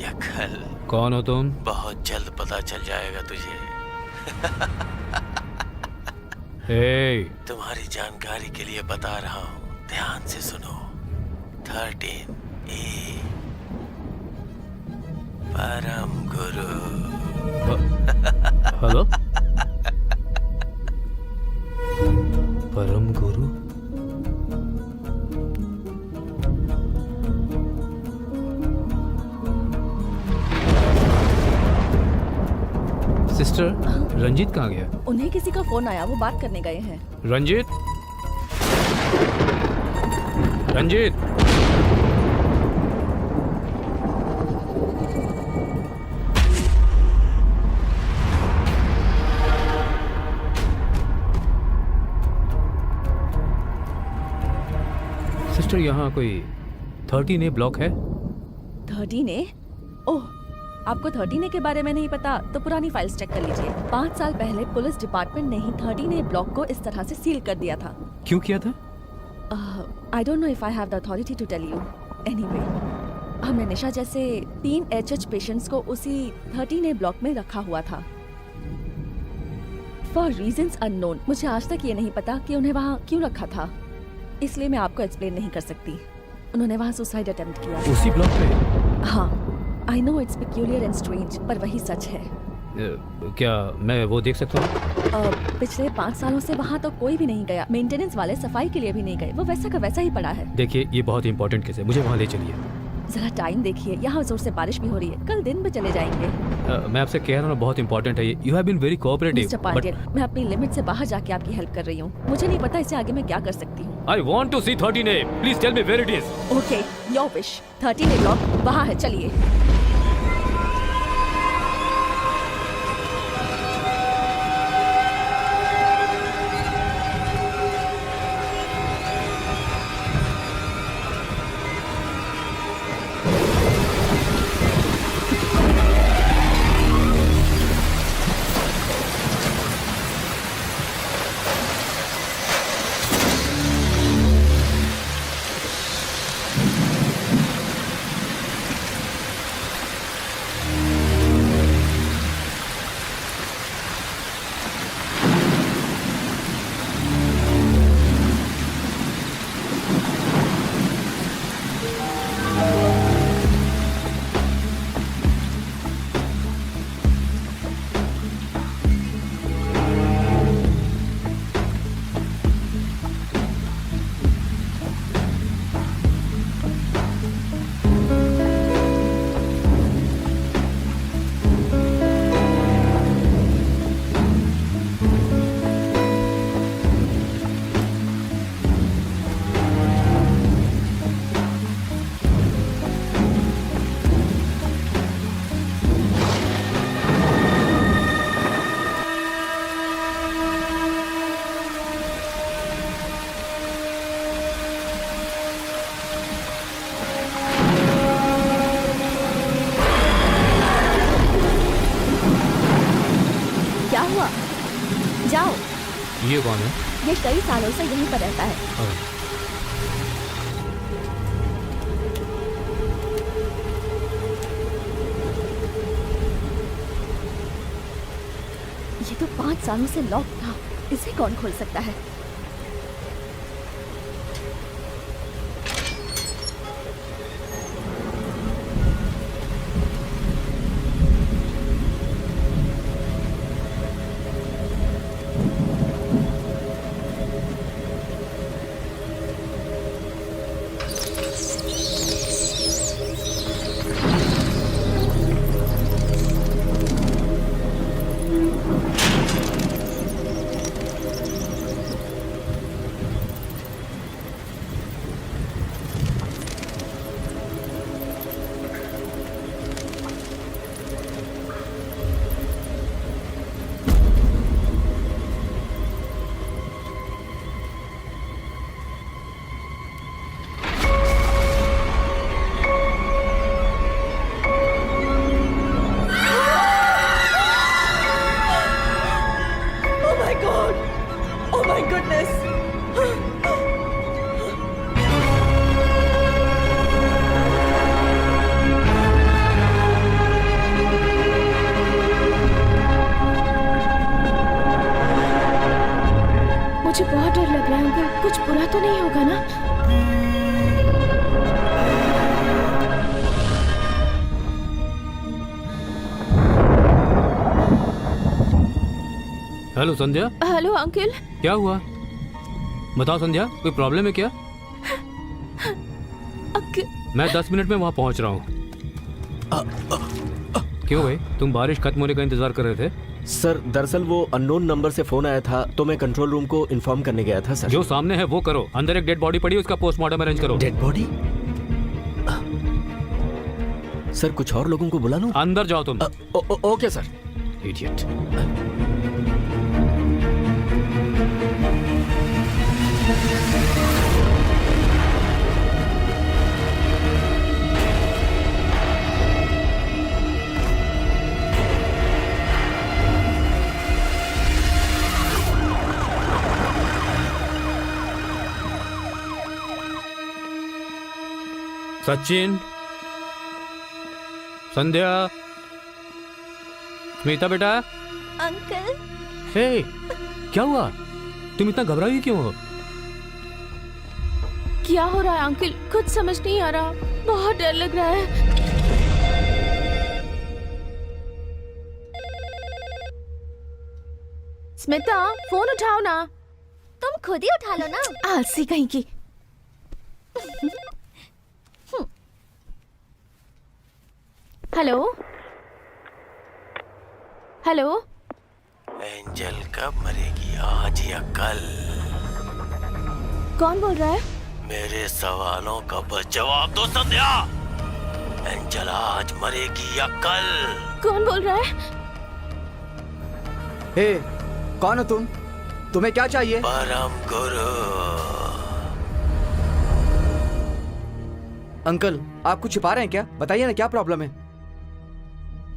या कल? कौन हो तुम? बहुत जल्द पता चल जाएगा तुझे। हे, तुम्हारी जानकारी के लिए बता रहा हूँ, ध्यान से सुनो। 13A, परम गुरु। हेलो। परम गुरु? सिस्टर, रंजीत कहाँ गया? उन्हें किसी का फोन आया, वो बात करने गए हैं। रंजीत, रंजीत। सिस्टर, यहाँ कोई 13A ब्लॉक है? 13A? ओह, आपको 13A के बारे में नहीं पता तो पुरानी फाइल्स चेक कर लीजिए। 5 साल पहले पुलिस डिपार्टमेंट ने ही 13A ब्लॉक को इस तरह से सील कर दिया था। क्यों किया था? I don't know if I have the authority to tell you. Anyway, हमने निशा जैसे 3 HH पेशेंट्स को उसी 13A ब्लॉक में रखा हुआ था फॉर रीजंस अननोन। मुझे आज तक ये नहीं पता कि उन्हें वहाँ क्यों रखा था, इसलिए मैं आपको एक्सप्लेन नहीं कर सकती। उन्होंने वहाँ सुसाइड अटेम्प्ट किया। उसी ब्लॉक पे? हाँ, I know it's peculiar and strange, पर वही सच है। क्या मैं वो देख सकता हूँ? पिछले 5 सालों से वहाँ तो कोई भी नहीं गया। मेंटेनेंस वाले सफाई के लिए भी नहीं गए। वो वैसा का वैसा ही पड़ा है। देखिए, ये बहुत इंपॉर्टेंट केस है, मुझे वहाँ ले चलिए। जरा टाइम देखिए, यहाँ जोर से बारिश भी हो रही है। कल दिन में चले जाएंगे। मैं आपसे कह रहा हूँ, बहुत इंपॉर्टेंट है ये। You have been very cooperative. Mister Pandian, मैं अपनी लिमिट से बाहर जाके आपकी हेल्प कर रही हूँ। मुझे नहीं पता इससे आगे मैं क्या कर सकती हूँ। I want to see 13A। Please tell me where it is. Okay, your wish. 13A block वहाँ है, चलिए। कौन है? ये कई सालों से यहीं पर रहता है। ये तो 5 सालों से लॉक था, इसे कौन खोल सकता है? मुझे बहुत डर लग रहा है अंकल, कुछ बुरा तो नहीं होगा ना? हेलो संध्या। Hello uncle. क्या हुआ बताओ संध्या, कोई प्रॉब्लम है क्या? मैं 10 मिनट में वहाँ पहुँच रहा हूँ। क्यों भाई, तुम बारिश खत्म होने का इंतजार कर रहे थे? सर दरअसल वो अननोन नंबर से फोन आया था तो मैं कंट्रोल रूम को इन्फॉर्म करने गया था सर। जो सामने है वो करो। अंदर एक डेड बॉडी पड़ी है, उसका पोस्टमार्टम अरेंज करो। Dead body? सर कुछ और लोगों को बुला लूं? अंदर जाओ तुम। Okay sir. इडियट। सचिन, संध्या, स्मिता बेटा। अंकल। हे, क्या हुआ? तुम इतना घबराई क्यों हो? क्या हो रहा है अंकल? कुछ समझ नहीं आ रहा, बहुत डर लग रहा है। स्मिता, फोन उठाओ ना। तुम खुद ही उठा लो ना। आलसी कहीं की। Hello hello. एंजल कब मरेगी, आज या कल? कौन बोल रहा है? मेरे सवालों का बस जवाब दो संध्या। एंजल आज मरेगी या कल? कौन बोल रहा है? हे, कौन हो तुम? तुम्हें क्या चाहिए? परम गुरु। अंकल, आप कुछ छिपा रहे हैं क्या? बताइए ना, क्या प्रॉब्लम है?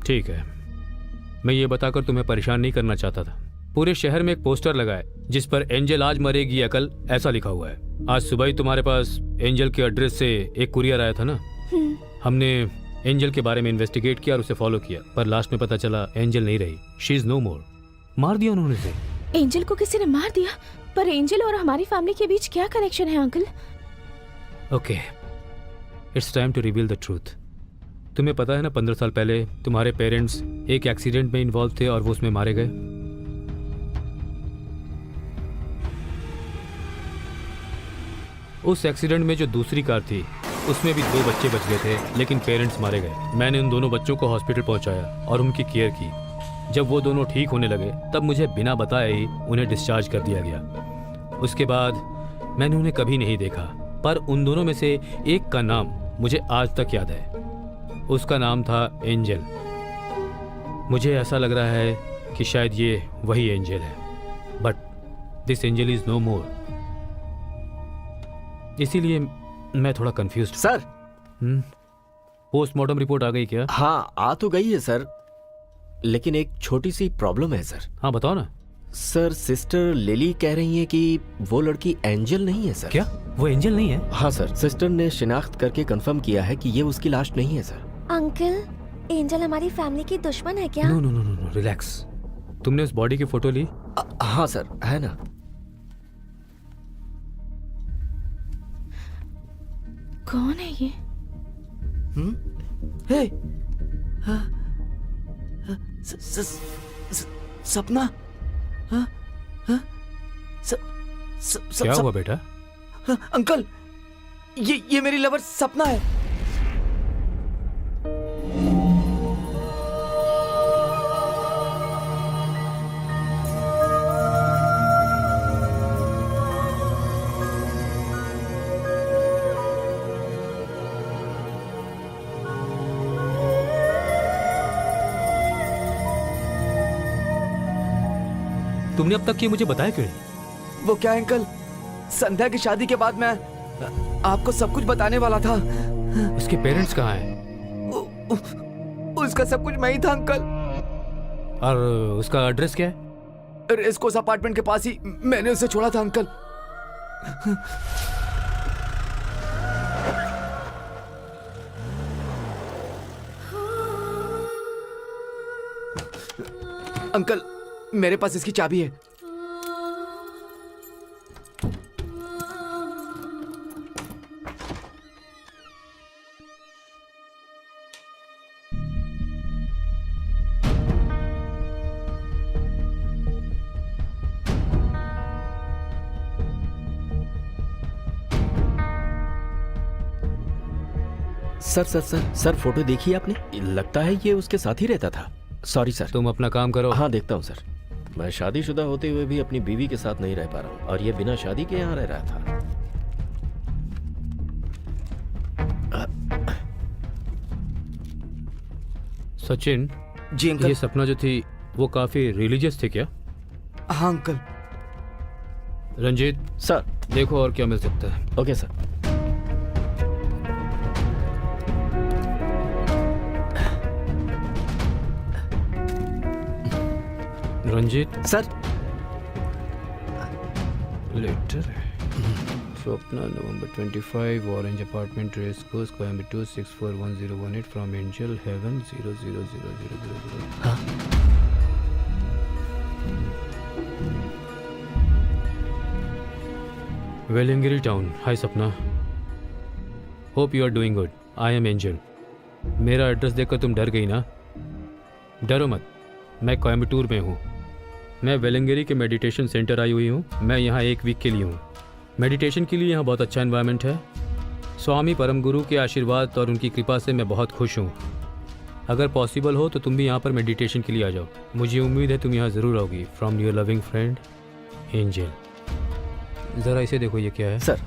ठीक है, मैं ये बताकर तुम्हें परेशान नहीं करना चाहता था। पूरे शहर में एक पोस्टर लगा है जिस पर एंजल आज मरेगी या कल ऐसा लिखा हुआ है। आज सुबह ही तुम्हारे पास एंजल के एड्रेस से एक कुरियर आया था ना। हमने एंजल के बारे में इन्वेस्टिगेट किया और उसे फॉलो किया, पर लास्ट में पता चला एंजल नहीं रही। शी इज नो मोर। मार दिया उन्होंने उसे। एंजल को किसी ने मार दिया? पर एंजल और हमारी फैमिली के बीच क्या कनेक्शन है uncle? Okay, it's time to reveal the truth. तुम्हें पता है ना, 15 साल पहले तुम्हारे पेरेंट्स एक एक्सीडेंट में इन्वॉल्व थे और वो उसमें मारे गए। उस एक्सीडेंट में जो दूसरी कार थी उसमें भी 2 बच्चे बच गए थे, लेकिन पेरेंट्स मारे गए। मैंने उन दोनों बच्चों को हॉस्पिटल पहुंचाया और उनकी केयर की। जब वो दोनों ठीक होने लगे तब मुझे बिना बताए ही उन्हें डिस्चार्ज कर दिया गया। उसके बाद मैंने उन्हें कभी नहीं देखा, पर उन दोनों में से एक का नाम मुझे आज तक याद है। उसका नाम था एंजल। मुझे ऐसा लग रहा है कि शायद ये वही एंजल है, but this Angel is no more. इसीलिए मैं थोड़ा कंफ्यूज। सर। पोस्टमार्टम रिपोर्ट आ गई क्या? हाँ, आ तो गई है सर, लेकिन एक छोटी सी प्रॉब्लम है सर। हाँ बताओ ना। सर सिस्टर लिली कह रही है कि वो लड़की एंजल नहीं है सर। क्या वो एंजल नहीं है? हाँ सर, सिस्टर ने शिनाख्त करके कंफर्म किया है कि ये उसकी लाश नहीं है सर। अंकल, एंजल हमारी फैमिली की दुश्मन है क्या? No no no no, relax. तुमने उस बॉडी की फोटो ली? हाँ सर, है ना। कौन है ये? हे, सपना? क्या हुआ बेटा? अंकल, ये मेरी लवर सपना है। तुमने अब तक ये मुझे बताया क्यों नहीं? वो क्या अंकल, संध्या की शादी के बाद मैं आपको सब कुछ बताने वाला था। उसके पेरेंट्स कहाँ हैं? उसका सब कुछ मैं ही था अंकल। और उसका एड्रेस क्या है? रेसकोर्स अपार्टमेंट के पास ही मैंने उसे छोड़ा था अंकल। अंकल, मेरे पास इसकी चाबी है। सर फोटो देखी आपने? लगता है ये उसके साथ ही रहता था। Sorry sir. तुम अपना काम करो। हाँ देखता हूँ सर। मैं शादीशुदा होते हुए भी अपनी बीवी के साथ नहीं रह पा रहा हूँ, और ये बिना शादी के यहाँ रह रहा था। सचिन जी अंकल। ये सपना जो थी वो काफी रिलीजियस थी क्या? हाँ अंकल। रंजीत सर। देखो और क्या मिल सकता है। Okay sir. Ranjit sir. Letter है। Swapna November 25 Orange Apartment Race Course Coimbatore 641018 from Angel Haven 000000। हाँ। वेलिंगरी town. Hi Sapna, hope you are doing good. I am Angel. मेरा एड्रेस देखकर तुम डर गई ना? डरो मत, मैं कोयम्बटूर में हूँ। मैं वेलिंगरी के मेडिटेशन सेंटर आई हुई हूँ। मैं यहाँ 1 वीक के लिए हूँ। मेडिटेशन के लिए यहाँ बहुत अच्छा एनवायरनमेंट है। स्वामी परम गुरु के आशीर्वाद और उनकी कृपा से मैं बहुत खुश हूँ। अगर पॉसिबल हो तो तुम भी यहाँ पर मेडिटेशन के लिए आ जाओ। मुझे उम्मीद है तुम यहाँ ज़रूर आओगी। From your loving friend angel. ज़रा इसे देखो, ये क्या है? सर।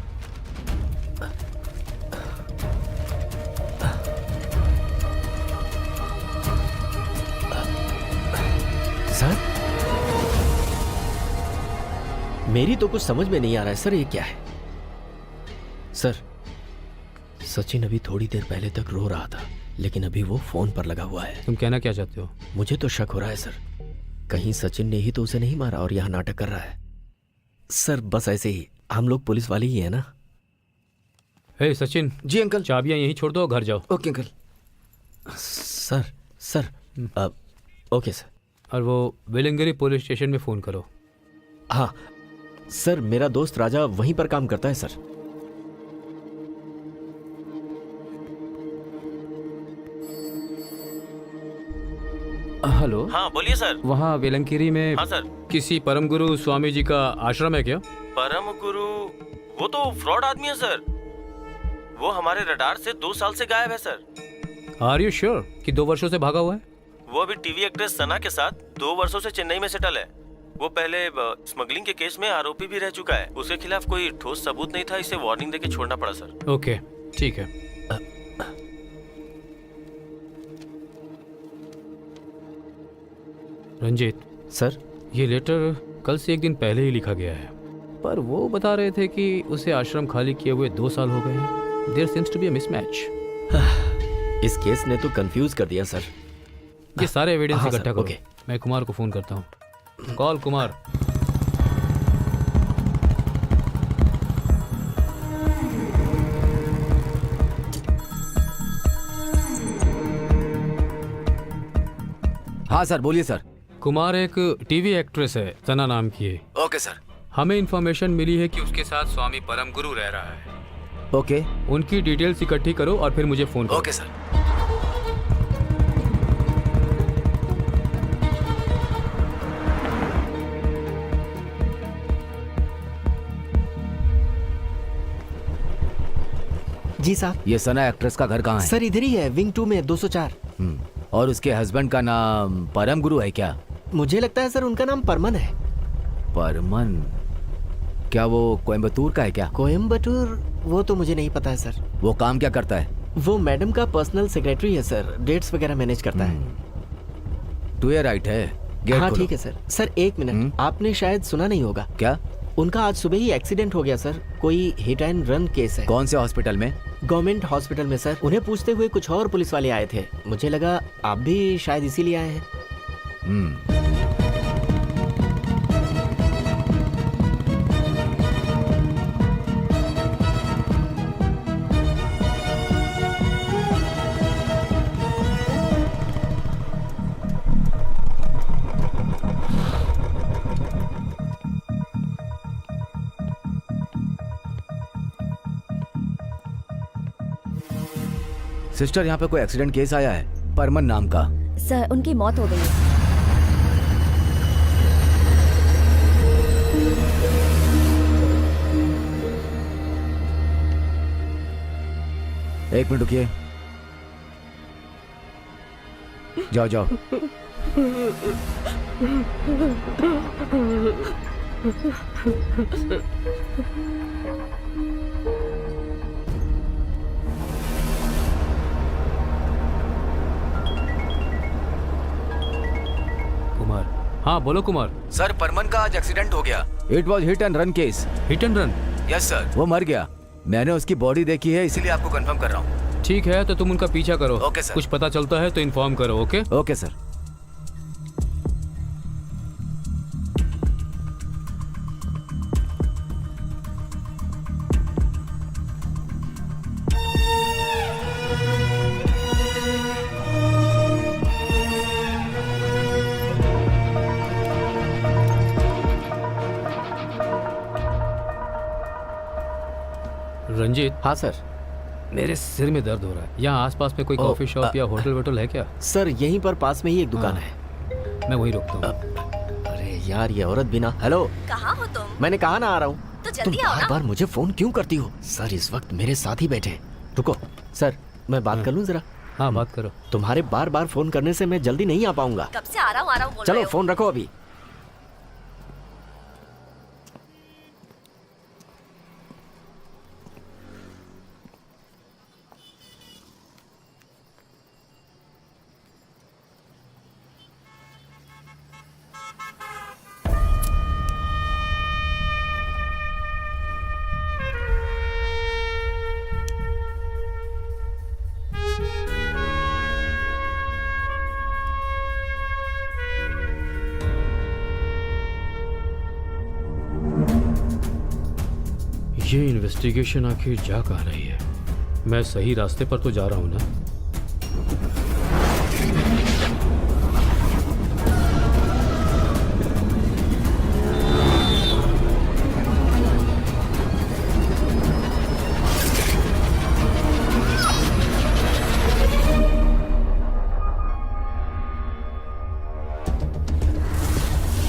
सर, मेरी तो कुछ समझ में नहीं आ रहा है सर, ये क्या है? सर, सचिन अभी थोड़ी देर पहले तक रो रहा था, लेकिन अभी वो फोन पर लगा हुआ है। तुम कहना क्या चाहते हो? मुझे तो शक हो रहा है सर, कहीं सचिन ने ही तो उसे नहीं मारा और यहाँ नाटक कर रहा है। सर बस ऐसे ही, हम लोग पुलिस वाले ही है ना। हे सचिन। जी अंकल। चाबियां यहीं छोड़ दो, घर जाओ। Okay uncle. Sir okay sir. और वो वेलिंगरी पुलिस स्टेशन में फ़ोन करो। हाँ सर, मेरा दोस्त राजा वहीं पर काम करता है सर। हेलो। हाँ बोलिए सर। वहाँ वेलंकिरी में हाँ सर। किसी परम गुरु स्वामी जी का आश्रम है क्या? परम गुरु? वो तो फ्रॉड आदमी है सर। वो हमारे रडार से 2 साल से गायब है सर। आर यू श्योर कि 2 वर्षों से भागा हुआ है? वो अभी टीवी एक्ट्रेस सना के साथ 2 वर्षों से चेन्नई में सेटल है। वो पहले स्मगलिंग के केस में आरोपी भी रह चुका है। उसके खिलाफ कोई ठोस सबूत नहीं था, इसे वार्निंग देके छोड़ना पड़ा सर। ओके ठीक है। रंजीत सर, ये लेटर कल से 1 दिन पहले ही लिखा गया है, पर वो बता रहे थे कि उसे आश्रम खाली किए हुए 2 साल हो गए हैं। There seems to be a mismatch. इस केस ने तो कंफ्यूज कर दिया सर। ये सारे एविडेंस हाँ, इकट्ठा सर, करो। ओके। मैं कुमार को फोन करता हूँ। कॉल कुमार। हाँ सर, बोलिए सर। कुमार एक टीवी एक्ट्रेस है, सना नाम की है। Okay sir. हमें इंफॉर्मेशन मिली है कि उसके साथ स्वामी परम गुरु रह रहा है। ओके। उनकी डिटेल्स इकट्ठी करो और फिर मुझे फोन करो। Okay sir. जी साहब। ये सना एक्ट्रेस का घर कहाँ है? सर इधर ही है, विंग 2 में 204। और उसके हस्बैंड का नाम परम गुरु है क्या? मुझे लगता है सर उनका नाम परमन है। परमन? क्या वो कोयम्बतूर का है क्या? कोयम्बटूर? वो तो मुझे नहीं पता है सर। वो काम क्या करता है? वो मैडम का पर्सनल सेक्रेटरी है सर, डेट्स वगैरह मैनेज करता है। टू ये राइट है। गेट हाँ खोलो। ठीक है सर। सर एक मिनट, आपने शायद सुना नहीं होगा। क्या? उनका आज सुबह ही एक्सीडेंट हो गया सर, कोई हिट एंड रन केस है। कौन से हॉस्पिटल में? गवर्नमेंट हॉस्पिटल में सर। उन्हें पूछते हुए कुछ और पुलिस वाले आए थे, मुझे लगा आप भी शायद इसीलिए आए हैं। सिस्टर, यहाँ पे कोई एक्सीडेंट केस आया है परमन नाम का। सर उनकी मौत हो गई है। एक मिनट रुकिए। जाओ जाओ। कुमार। हाँ बोलो कुमार। सर, परमन का आज एक्सीडेंट हो गया। It was hit and run case. Hit and run? Yes sir. वो मर गया। मैंने उसकी बॉडी देखी है, इसीलिए आपको कंफर्म कर रहा हूँ। ठीक है, तो तुम उनका पीछा करो। Okay sir. कुछ पता चलता है तो इन्फॉर्म करो। Okay okay sir. रंजीत। हाँ सर। मेरे सिर में दर्द हो रहा है। यहाँ आसपास में कोई कॉफी शॉप या होटल वोटल है क्या? सर यहीं पर पास में ही एक दुकान है। मैं वहीं रुकता हूँ। अरे यार, ये औरत भी ना। हेलो, कहाँ हो तुम? मैंने कहा ना आ रहा हूँ। तो तुम जल्दी आओ बार ना। बार मुझे फोन क्यों करती हो? सर इस वक्त मेरे साथ ही बैठे हैं। रुको सर, मैं बात कर लूँ जरा। हाँ बात करो। तुम्हारे बार बार फोन करने से मैं जल्दी नहीं आ पाऊंगा। कब से आ रहा हूँ बोल रहे चलो हो। फोन रखो अभी। ये इन्वेस्टिगेशन आखिर जा कहाँ रही है? मैं सही रास्ते पर तो जा रहा हूँ ना?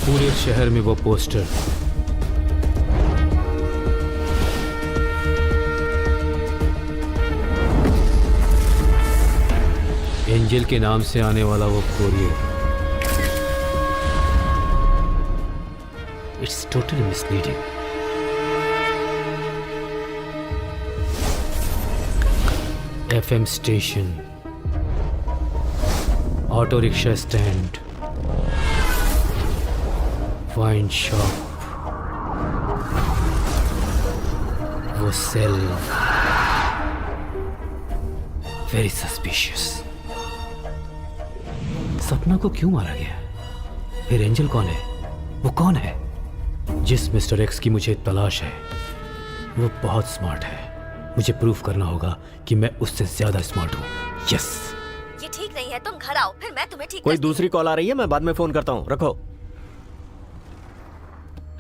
पूरे शहर में वो पोस्टर, एंजल के नाम से आने वाला वो courier, it's totally misleading. FM station, auto rickshaw stand, wine shop, वो सेल, वेरी सस्पिशियस। सपना को क्यों मारा गया? फिर एंजल कौन है? वो कौन है? जिस मिस्टर एक्स की मुझे तलाश है वो बहुत स्मार्ट है। मुझे प्रूफ करना होगा कि मैं उससे ज्यादा स्मार्ट हूँ। यस। ये ठीक नहीं है, तुम घर आओ, फिर मैं तुम्हें ठीक कोई करती दूसरी कॉल आ रही है, मैं बाद में फोन करता हूँ, रखो।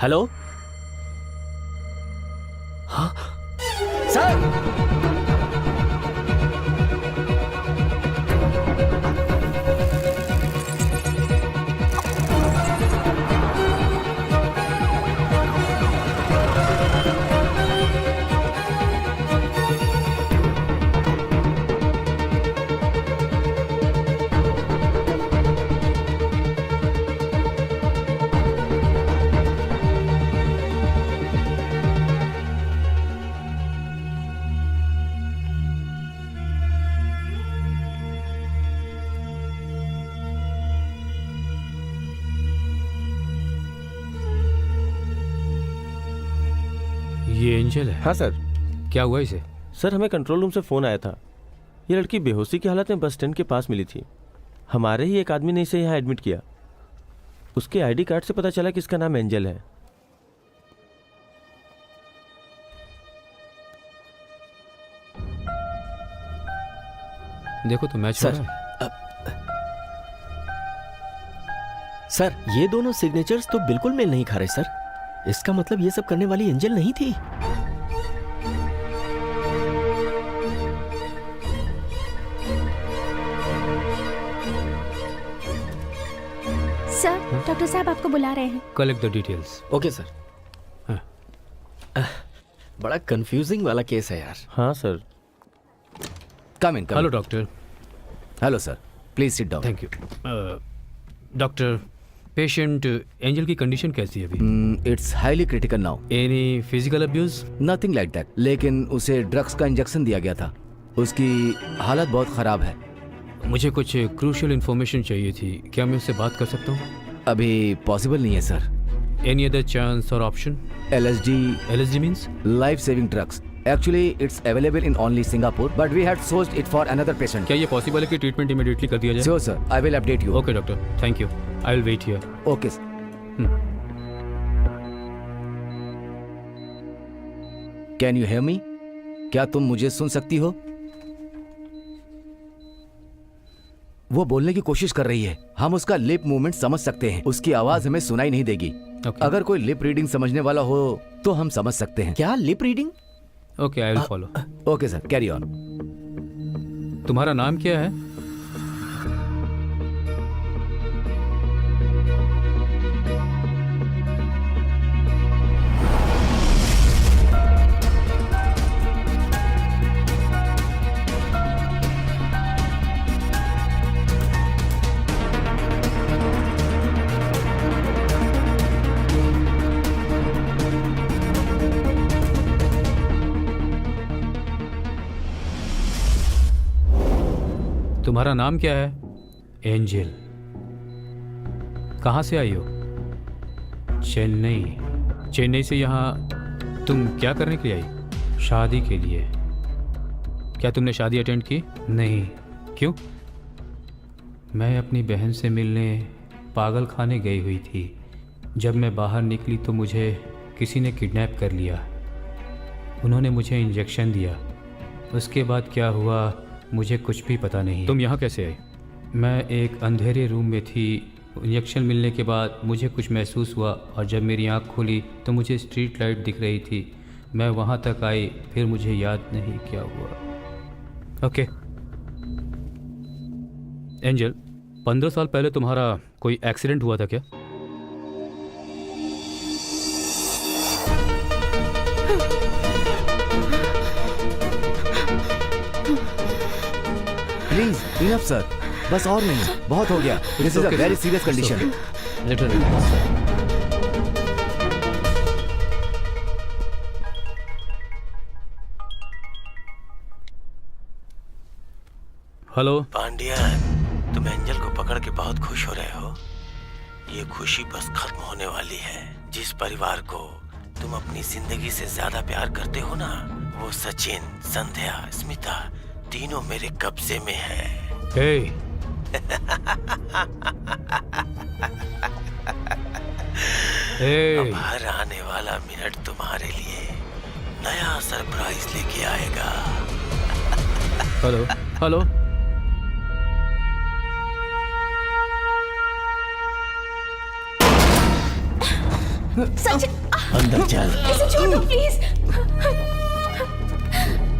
हेलो हाँ सर। ये एंजल है? हाँ सर। क्या हुआ इसे? सर हमें कंट्रोल रूम से फ़ोन आया था। ये लड़की बेहोशी की हालत में बस स्टैंड के पास मिली थी। हमारे ही एक आदमी ने इसे यहाँ एडमिट किया। उसके आईडी कार्ड से पता चला कि इसका नाम एंजल है। देखो तो मैच हो सर, रहा है। सर ये दोनों सिग्नेचर्स तो बिल्कुल मेल नहीं खा रहे सर। इसका मतलब ये सब करने वाली एंजल नहीं थी। सर, डॉक्टर साहब आपको बुला रहे हैं। Collect the details. Okay sir. बड़ा कंफ्यूजिंग वाला केस है यार। हाँ sir. Come in. Hello doctor. Hello sir, please sit down. Thank you. Doctor, patient angel की कंडीशन कैसी है अभी? It's highly critical now. Any physical abuse? Nothing like that, लेकिन उसे ड्रग्स का इंजेक्शन दिया गया था। उसकी हालत बहुत खराब है। मुझे कुछ क्रूशियल इन्फॉर्मेशन चाहिए थी, क्या मैं उससे बात कर सकता हूँ? अभी पॉसिबल नहीं है सर। एनी अदर चांस और option? LSD means? Life saving drugs. Actually, it's available in only Singapore, but we had sourced it for another patient. क्या ये पॉसिबल है कि ट्रीटमेंट इमीडिएटली कर दिया जाए? Sure, sir. I will update you. Okay doctor, thank you. I will wait here. Okay, sir. Can you hear me? क्या तुम मुझे सुन सकती हो? वो बोलने की कोशिश कर रही है। हम उसका लिप मूवमेंट समझ सकते हैं। उसकी आवाज हमें सुनाई नहीं देगी। अगर कोई लिप रीडिंग समझने वाला हो तो हम समझ सकते हैं। क्या lip reading? Okay, I will follow. Okay sir, carry on. तुम्हारा नाम क्या है? तुम्हारा नाम क्या है? एंजल। कहाँ से आई हो? चेन्नई। चेन्नई से यहाँ तुम क्या करने के लिए आई? शादी के लिए। क्या तुमने शादी अटेंड की? नहीं। क्यों? मैं अपनी बहन से मिलने पागल खाने गई हुई थी। जब मैं बाहर निकली तो मुझे किसी ने किडनैप कर लिया। उन्होंने मुझे इंजेक्शन दिया। उसके बाद क्या हुआ मुझे कुछ भी पता नहीं। तुम यहाँ कैसे आई? मैं एक अंधेरे रूम में थी। इंजेक्शन मिलने के बाद मुझे कुछ महसूस हुआ और जब मेरी आँख खुली तो मुझे स्ट्रीट लाइट दिख रही थी। मैं वहाँ तक आई, फिर मुझे याद नहीं क्या हुआ। ओके एंजल, 15 साल पहले तुम्हारा कोई एक्सीडेंट हुआ था क्या? प्लीज इनफ सर, बस और नहीं, बहुत हो गया। This is a very serious condition. Hello Pandian, तुम एंजल को पकड़ के बहुत खुश हो रहे हो। ये खुशी बस खत्म होने वाली है। जिस परिवार को तुम अपनी जिंदगी से ज्यादा प्यार करते हो ना, वो सचिन, संध्या, स्मिता तीनों मेरे कब्जे में है। हे ए, हर आने वाला मिनट तुम्हारे लिए नया सरप्राइज लेके आएगा। Hello hello. सचिन, अंदर चल। इसे छोड़ दो प्लीज।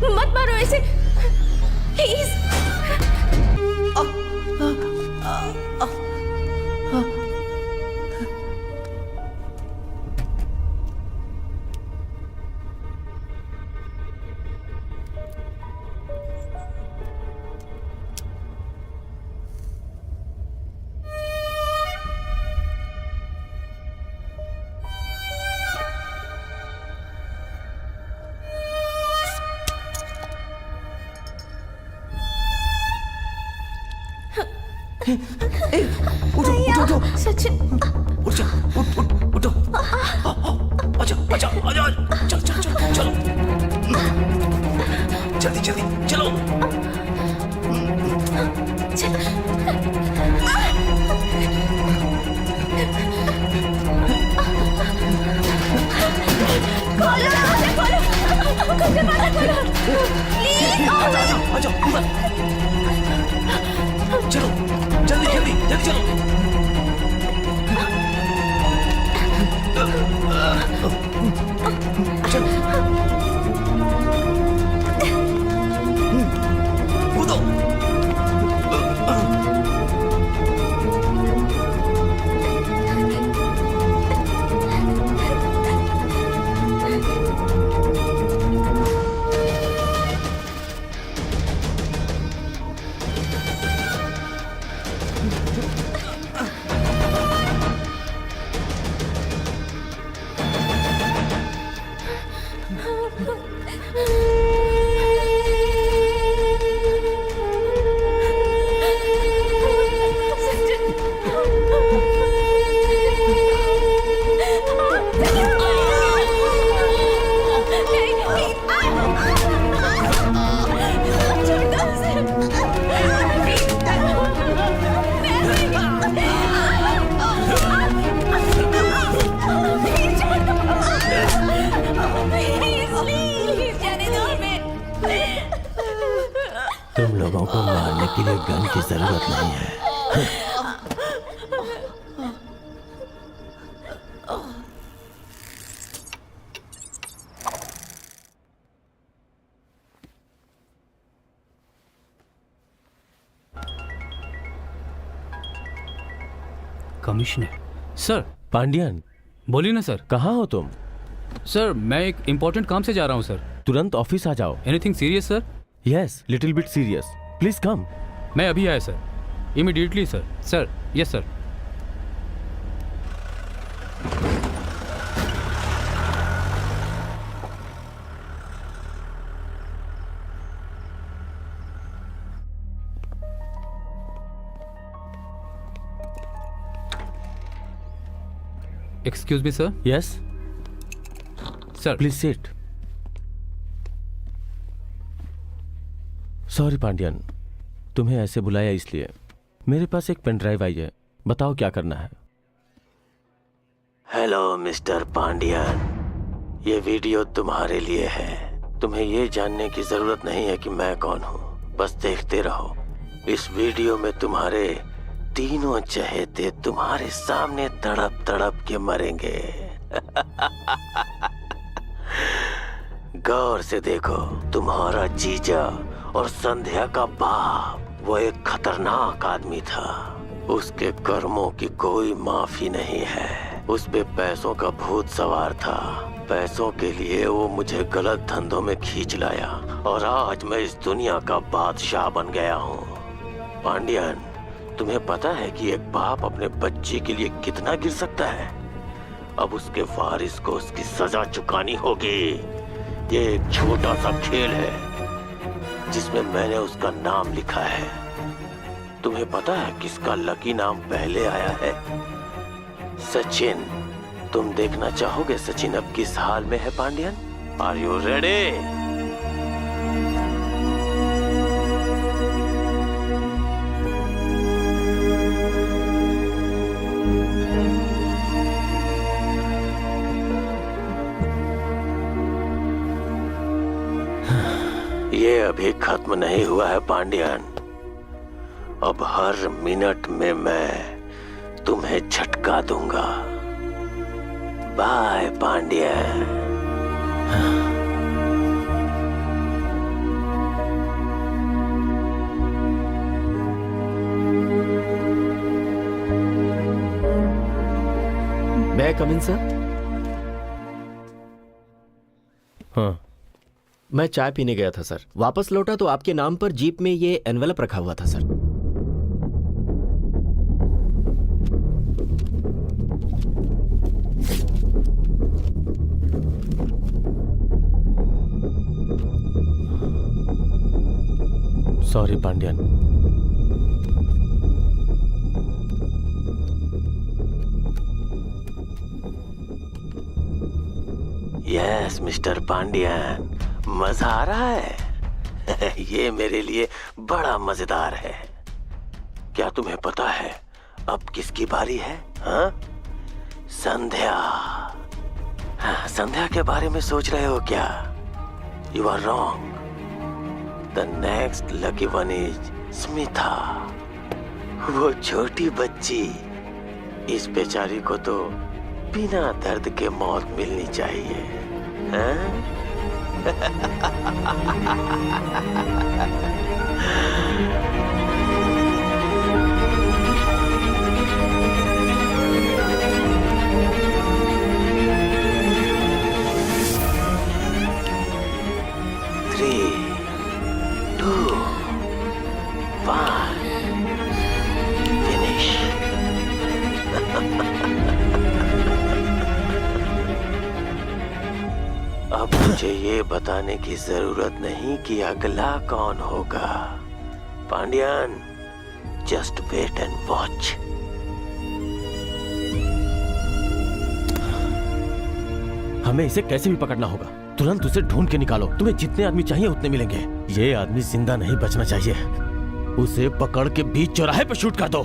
मत मारो इसे प्लीज। उठो उठो उठो, सचिन, उठ जा, उठो। आजा आजा आजा, चल चल चल चलो, जल्दी जल्दी चलो। आजा आजा आजा, ऊपर चलो, जल्दी जल्दी जल्दी चलो। चलो कूदो। तुम लोगों को मारने के लिए गन की जरूरत नहीं है। Commissioner sir. पांडियन, बोलिए ना सर। कहाँ हो तुम? सर मैं एक इम्पोर्टेंट काम से जा रहा हूँ सर। तुरंत ऑफिस आ जाओ। Anything serious sir? Yes, little bit serious. Please come. मैं अभी आया sir, immediately sir. Sir yes sir. Excuse me sir. Yes, sir please sit. Sorry Pandian, तुम्हें ऐसे बुलाया इसलिए। मेरे पास एक पेन ड्राइव आई है, बताओ क्या करना है। हेलो मिस्टर पांडियन, ये वीडियो तुम्हारे लिए है। तुम्हें ये जानने की जरूरत नहीं है कि मैं कौन हूँ, बस देखते रहो। इस वीडियो में तुम्हारे तीनों चहेते तुम्हारे सामने तड़प तड़प के मरेंगे। गौर से देखो, तुम्हारा जीजा और संध्या का बाप वो एक खतरनाक आदमी था। उसके कर्मों की कोई माफी नहीं है। उस पे पैसों का भूत सवार था। पैसों के लिए वो मुझे गलत धंधों में खींच लाया और आज मैं इस दुनिया का बादशाह बन गया हूँ। पांडियन, तुम्हें पता है कि एक बाप अपने बच्चे के लिए कितना गिर सकता है? अब उसके वारिस को उसकी सजा चुकानी होगी। ये एक छोटा सा खेल है जिसमें मैंने उसका नाम लिखा है। तुम्हें पता है किसका लकी नाम पहले आया है? सचिन। तुम देखना चाहोगे सचिन अब किस हाल में है पांडियन? Are you ready? ये अभी खत्म नहीं हुआ है पांड्यन। अब हर मिनट में मैं तुम्हें झटका दूंगा। बाय पांड्यन। मैं कम इन सर? हाँ, मैं चाय पीने गया था सर। वापस लौटा तो आपके नाम पर जीप में ये एनवेलप रखा हुआ था sir. Sorry Pandian. Yes mister Pandian, मजा आ रहा है। ये मेरे लिए बड़ा मजेदार है। क्या तुम्हें पता है अब किसकी बारी है? हाँ? संध्या। हाँ, संध्या के बारे में सोच रहे हो क्या? You are wrong. The next lucky one is Smita. वो छोटी बच्ची। इस बेचारी को तो बिना दर्द के मौत मिलनी चाहिए। हाँ? अब मुझे ये बताने की जरूरत नहीं कि अगला कौन होगा। Pandian, just wait and watch. हमें इसे कैसे भी पकड़ना होगा। तुरंत उसे ढूंढ के निकालो। तुम्हें जितने आदमी चाहिए उतने मिलेंगे। ये आदमी जिंदा नहीं बचना चाहिए। उसे पकड़ के बीच चौराहे पे शूट कर दो।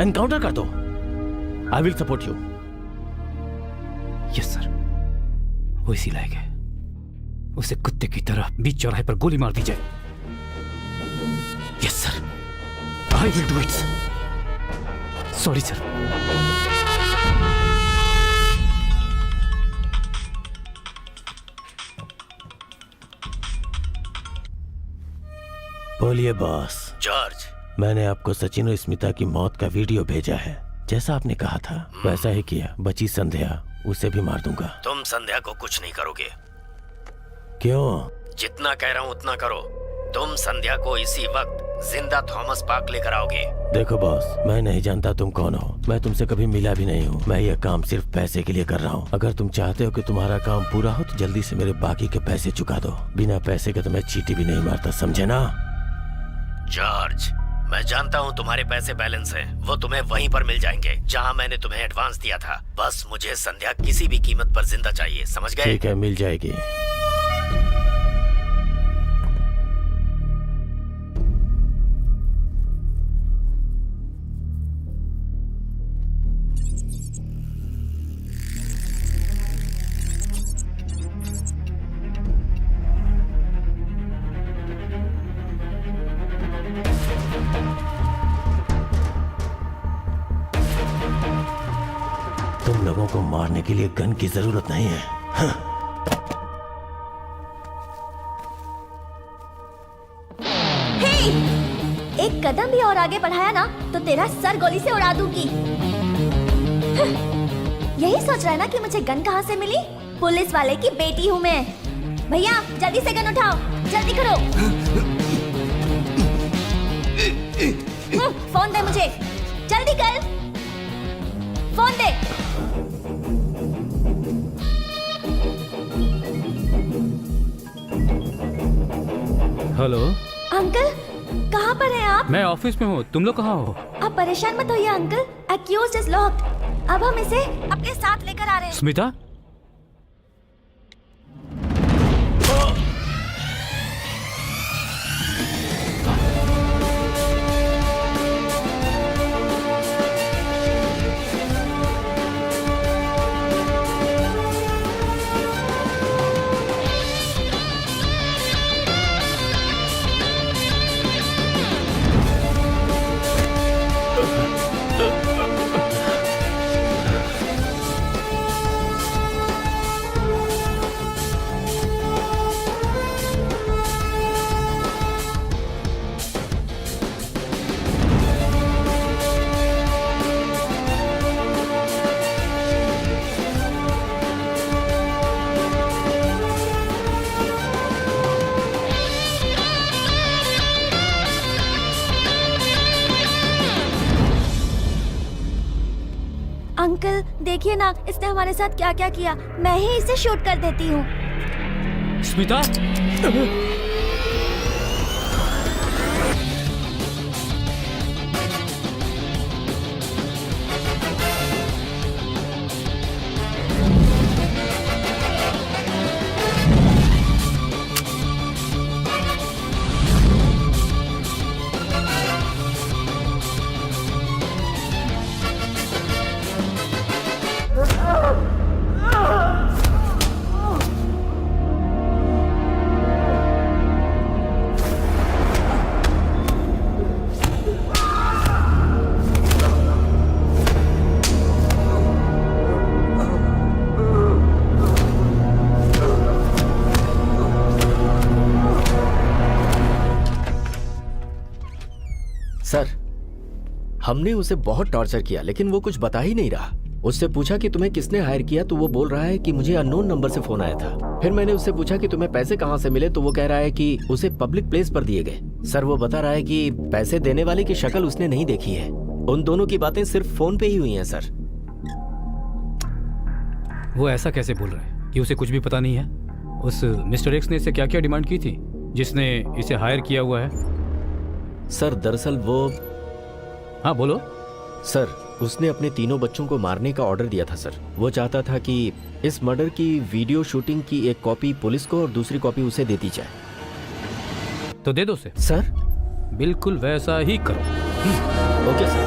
एनकाउंटर कर दो। I will support you. Yes sir, वो इसी लायक है। उसे कुत्ते की तरह बीच चौराहे पर गोली मार दी जाए। Yes sir, I will do it. Sorry sir. बोलिए बॉस। जॉर्ज, मैंने आपको सचिन और स्मिता की मौत का वीडियो भेजा है। जैसा आपने कहा था वैसा ही किया। बची संध्या, उसे भी मार दूंगा। तुम संध्या को कुछ नहीं करोगे। क्यों? जितना कह रहा हूँ उतना करो। तुम संध्या को इसी वक्त जिंदा थॉमस पार्क लेकर आओगे। देखो बॉस, मैं नहीं जानता तुम कौन हो। मैं तुमसे कभी मिला भी नहीं हूँ। मैं ये काम सिर्फ पैसे के लिए कर रहा हूँ। अगर तुम चाहते हो कि तुम्हारा काम पूरा हो तो जल्दी से मेरे बाकी के पैसे चुका दो। बिना पैसे के तो मैं चीटी भी नहीं मारता, समझे ना? जॉर्ज, मैं जानता हूँ तुम्हारे पैसे बैलेंस हैं। वो तुम्हें वहीं पर मिल जाएंगे जहाँ मैंने तुम्हें एडवांस दिया था। बस मुझे संध्या किसी भी कीमत पर जिंदा चाहिए, समझ गए? ठीक है, मिल जाएगी। तुम लोगों को मारने के लिए गन की जरूरत नहीं है। हाँ। हे! एक कदम भी और आगे बढ़ाया ना तो तेरा सर गोली से उड़ा दूंगी। यही सोच रहा है ना कि मुझे गन कहाँ से मिली? पुलिस वाले की बेटी हूँ मैं। भैया जल्दी से गन उठाओ, जल्दी करो। फोन दे मुझे, जल्दी कर। फोन दे। हेलो अंकल, कहाँ पर हैं आप? मैं ऑफिस में हूँ, तुम लोग कहाँ हो? आप परेशान मत होइए अंकल। Accused is locked. अब हम इसे अपने साथ लेकर आ रहे हैं। स्मिता, अंकल देखिए ना, इसने हमारे साथ क्या क्या किया। मैं ही इसे शूट कर देती हूँ। स्मिता, सर, हमने उसे बहुत टॉर्चर किया लेकिन वो कुछ बता ही नहीं रहा। उससे पूछा कि तुम्हें किसने हायर किया तो वो बोल रहा है कि मुझे अननोन नंबर से फोन आया था। फिर मैंने उससे पूछा कि तुम्हें पैसे कहाँ से मिले तो वो कह रहा है कि उसे पब्लिक प्लेस पर दिए गए। सर, वो बता रहा है कि पैसे देने वाले की शक्ल उसने नहीं देखी है। उन दोनों की बातें सिर्फ फोन पे ही हुई हैं सर। वो ऐसा कैसे बोल रहा है कि उसे कुछ भी पता नहीं है? उस मिस्टर एक्स ने इसे क्या क्या डिमांड की थी जिसने इसे हायर किया हुआ है? सर, दरअसल वो, हाँ बोलो। सर, उसने अपने तीनों बच्चों को मारने का ऑर्डर दिया था सर। वो चाहता था कि इस मर्डर की वीडियो शूटिंग की एक कॉपी पुलिस को और दूसरी कॉपी उसे दे दी जाए। तो दे दो उसे। सर, बिल्कुल वैसा ही करो। Okay sir.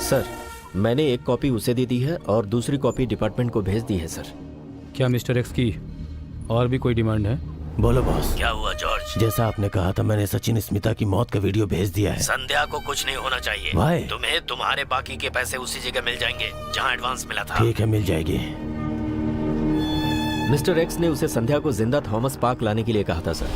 सर, मैंने एक कॉपी उसे दे दी है और दूसरी कॉपी डिपार्टमेंट को भेज दी है सर। क्या मिस्टर एक्स की और भी कोई डिमांड है? बोलो बॉस। क्या हुआ जॉर्ज? जैसा आपने कहा था, मैंने सचिन स्मिता की मौत का वीडियो भेज दिया है। संध्या को कुछ नहीं होना चाहिए। Why? तुम्हें तुम्हारे बाकी के पैसे उसी जगह मिल जाएंगे जहां एडवांस मिला था। ठीक है, मिल जाएगी। मिस्टर एक्स ने उसे संध्या को जिंदा थॉमस पार्क लाने के लिए कहा था सर।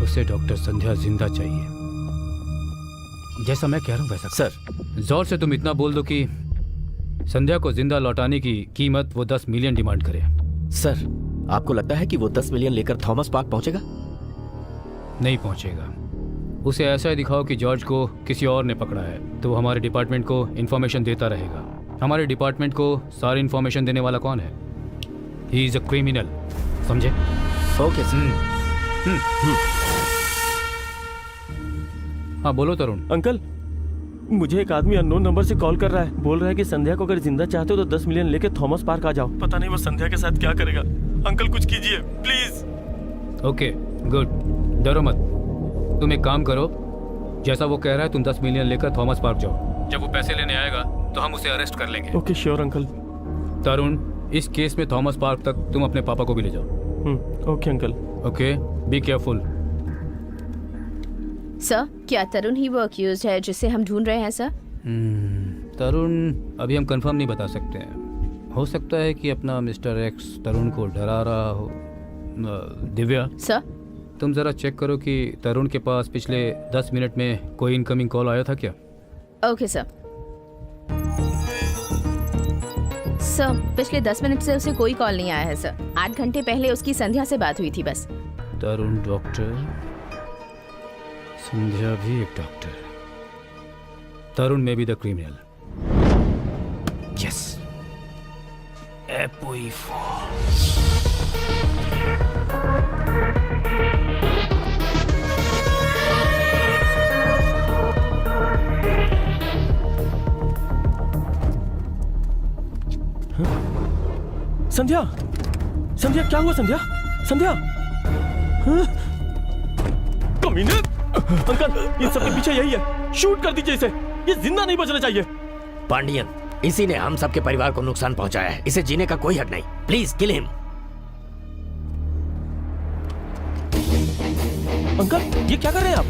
उसे डॉक्टर संध्या जिंदा चाहिए, जैसा मैं कह रहा हूँ वैसा। सर, जोर से तुम इतना बोल दो कि संध्या को जिंदा लौटाने की कीमत वो 10 मिलियन डिमांड करे। सर, आपको लगता है कि वो 10 मिलियन लेकर थॉमस पार्क पहुंचेगा? नहीं पहुंचेगा। उसे ऐसा ही दिखाओ कि जॉर्ज को किसी और ने पकड़ा है तो वो हमारे डिपार्टमेंट को इन्फॉर्मेशन देता रहेगा। हमारे डिपार्टमेंट को सारी इन्फॉर्मेशन देने वाला कौन है? ही इज अ क्रिमिनल, समझे? Okay sir. हाँ बोलो तरुण। अंकल, मुझे एक आदमी अननोन नंबर से कॉल कर रहा है। बोल रहा है कि संध्या को अगर जिंदा चाहते हो तो 10 मिलियन लेके थॉमस पार्क आ जाओ। पता नहीं वो संध्या के साथ क्या करेगा। अंकल कुछ कीजिए प्लीज। ओके गुड, डरो मत। तुम एक काम करो, जैसा वो कह रहा है तुम 10 मिलियन लेकर थॉमस पार्क जाओ। जब वो पैसे लेने आएगा तो हम उसे अरेस्ट कर लेंगे। Okay sure uncle. तरुण, इस केस में थॉमस पार्क तक तुम अपने पापा को भी ले जाओ। Okay uncle. Okay, be careful. Sir, क्या तरुण ही वो अक्यूज है जिसे हम ढूंढ रहे हैं सर? तरुण अभी हम कंफर्म नहीं बता सकते हैं। हो सकता है कि अपना मिस्टर एक्स तरुण को डरा रहा हो। दिव्या, सर, तुम जरा चेक करो कि तरुण के पास पिछले 10 मिनट में कोई इनकमिंग कॉल आया था क्या? Okay sir. सर, पिछले 10 मिनट से उसे कोई कॉल नहीं आया है सर। 8 घंटे पहले उसकी संध्या से बात हुई थी बस। तरुण डॉक्टर, संध्या भी एक डॉक्टर। तरुण में बी द क्रिमिनल। यस, संध्या, संध्या क्या हुआ? संध्या, संध्या, हाँ? कमीने! अंकल, इन सबके पीछे यही है। शूट कर दीजिए इसे। ये जिंदा नहीं बचना चाहिए। पांडियन, इसी ने हम सबके परिवार को नुकसान पहुंचाया है। इसे जीने का कोई हक नहीं। Please kill him. अंकल, ये क्या कर रहे हैं आप?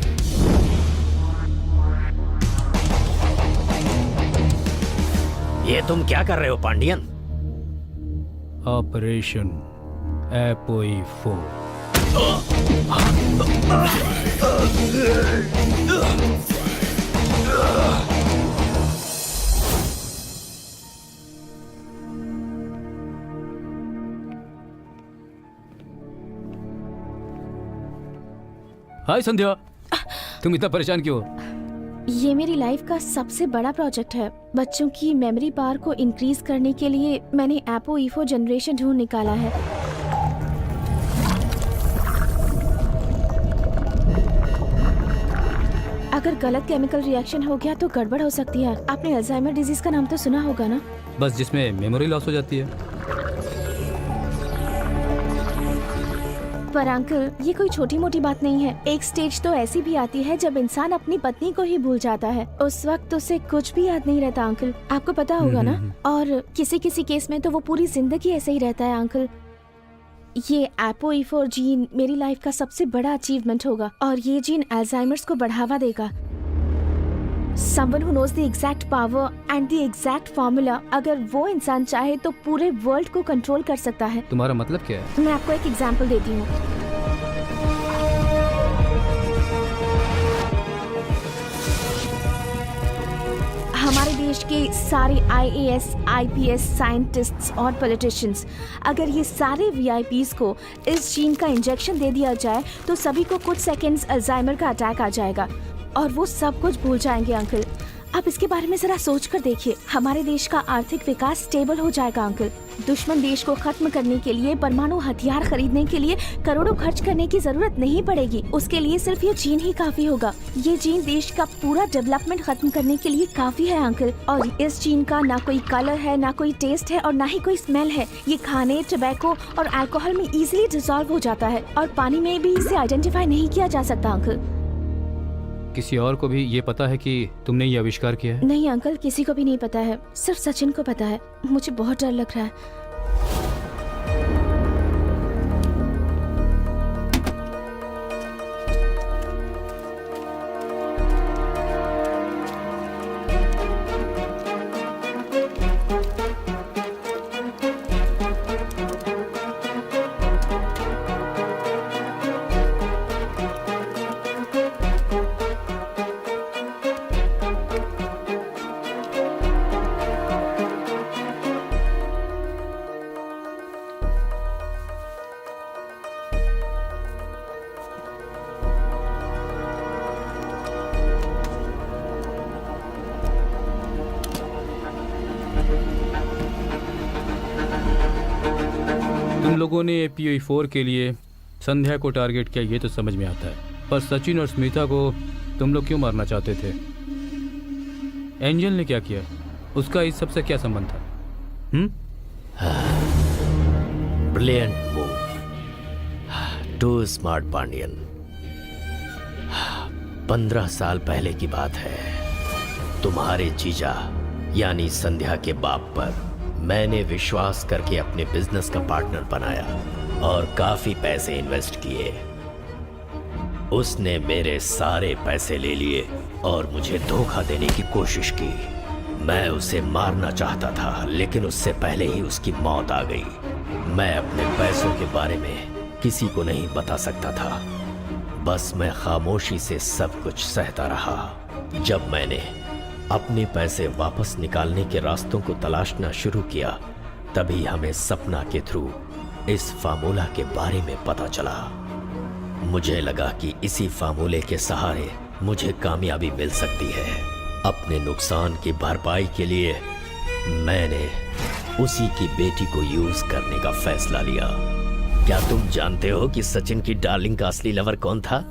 ये तुम क्या कर रहे हो पांडियन? ऑपरेशन एपोई 4। हाय संध्या, तुम इतना परेशान क्यों हो? ये मेरी लाइफ का सबसे बड़ा प्रोजेक्ट है। बच्चों की मेमोरी पावर को इंक्रीज करने के लिए मैंने एपो ईफो जनरेशन ढूंढ निकाला है। अगर गलत केमिकल रिएक्शन हो गया तो गड़बड़ हो सकती है। आपने अल्जाइमर डिजीज का नाम तो सुना होगा ना? बस जिसमें मेमोरी लॉस हो जाती है। पर अंकल, ये कोई छोटी मोटी बात नहीं है। एक स्टेज तो ऐसी भी आती है जब इंसान अपनी पत्नी को ही भूल जाता है। उस वक्त उसे कुछ भी याद नहीं रहता अंकल, आपको पता होगा ना। और किसी किसी केस में तो वो पूरी जिंदगी ऐसे ही रहता है अंकल। ये एपो ईफो जीन मेरी लाइफ का सबसे बड़ा अचीवमेंट होगा और ये जीन अल्जाइमर्स को बढ़ावा देगा। Someone who knows the exact power and the exact formula, अगर वो इंसान चाहे तो पूरे वर्ल्ड को कंट्रोल कर सकता है। तुम्हारा मतलब क्या है? मैं आपको एक एग्जांपल देती हूँ। हमारे देश के सारे IAS, IPS साइंटिस्ट्स और पॉलिटिशियंस, अगर ये सारे VIPs को इस जीन का इंजेक्शन दे दिया जाए तो सभी को कुछ सेकंड्स अल्जाइमर का अटैक आ जाएगा और वो सब कुछ भूल जाएंगे अंकल। आप इसके बारे में जरा सोच कर देखिए। हमारे देश का आर्थिक विकास स्टेबल हो जाएगा अंकल। दुश्मन देश को खत्म करने के लिए परमाणु हथियार खरीदने के लिए करोड़ों खर्च करने की जरूरत नहीं पड़ेगी। उसके लिए सिर्फ ये जीन ही काफी होगा। ये जीन देश का पूरा डेवलपमेंट खत्म करने के लिए काफी है अंकल। और इस जीन का ना कोई कलर है, ना कोई टेस्ट है और ना ही कोई स्मेल है। ये खाने, टोबैको और अल्कोहल में इजिली डिसॉल्व हो जाता है और पानी में भी इसे आइडेंटिफाई नहीं किया जा सकता अंकल। किसी और को भी ये पता है कि तुमने ये आविष्कार किया है? नहीं अंकल, किसी को भी नहीं पता है, सिर्फ सचिन को पता है। मुझे बहुत डर लग रहा है। तुम लोगों ने APO4 के लिए संध्या को टारगेट किया, ये तो समझ में आता है, पर सचिन और स्मिता को तुम लोग क्यों मारना चाहते थे? एंजल ने क्या किया? उसका इस सब से क्या संबंध था? Brilliant move, too smart Pandian. 15 साल पहले की बात है। तुम्हारे जीजा यानी संध्या के बाप पर मैंने विश्वास करके अपने बिजनेस का पार्टनर बनाया और काफी पैसे इन्वेस्ट किए। उसने मेरे सारे पैसे ले लिए और मुझे धोखा देने की कोशिश की। मैं उसे मारना चाहता था लेकिन उससे पहले ही उसकी मौत आ गई। मैं अपने पैसों के बारे में किसी को नहीं बता सकता था, बस मैं खामोशी से सब कुछ सहता रहा। जब मैंने अपने पैसे वापस निकालने के रास्तों को तलाशना शुरू किया, तभी हमें सपना के थ्रू इस फार्मूला के बारे में पता चला। मुझे लगा कि इसी फार्मूले के सहारे मुझे कामयाबी मिल सकती है। अपने नुकसान की भरपाई के लिए मैंने उसी की बेटी को यूज करने का फैसला लिया। क्या तुम जानते हो कि सचिन की डार्लिंग का असली लवर कौन था?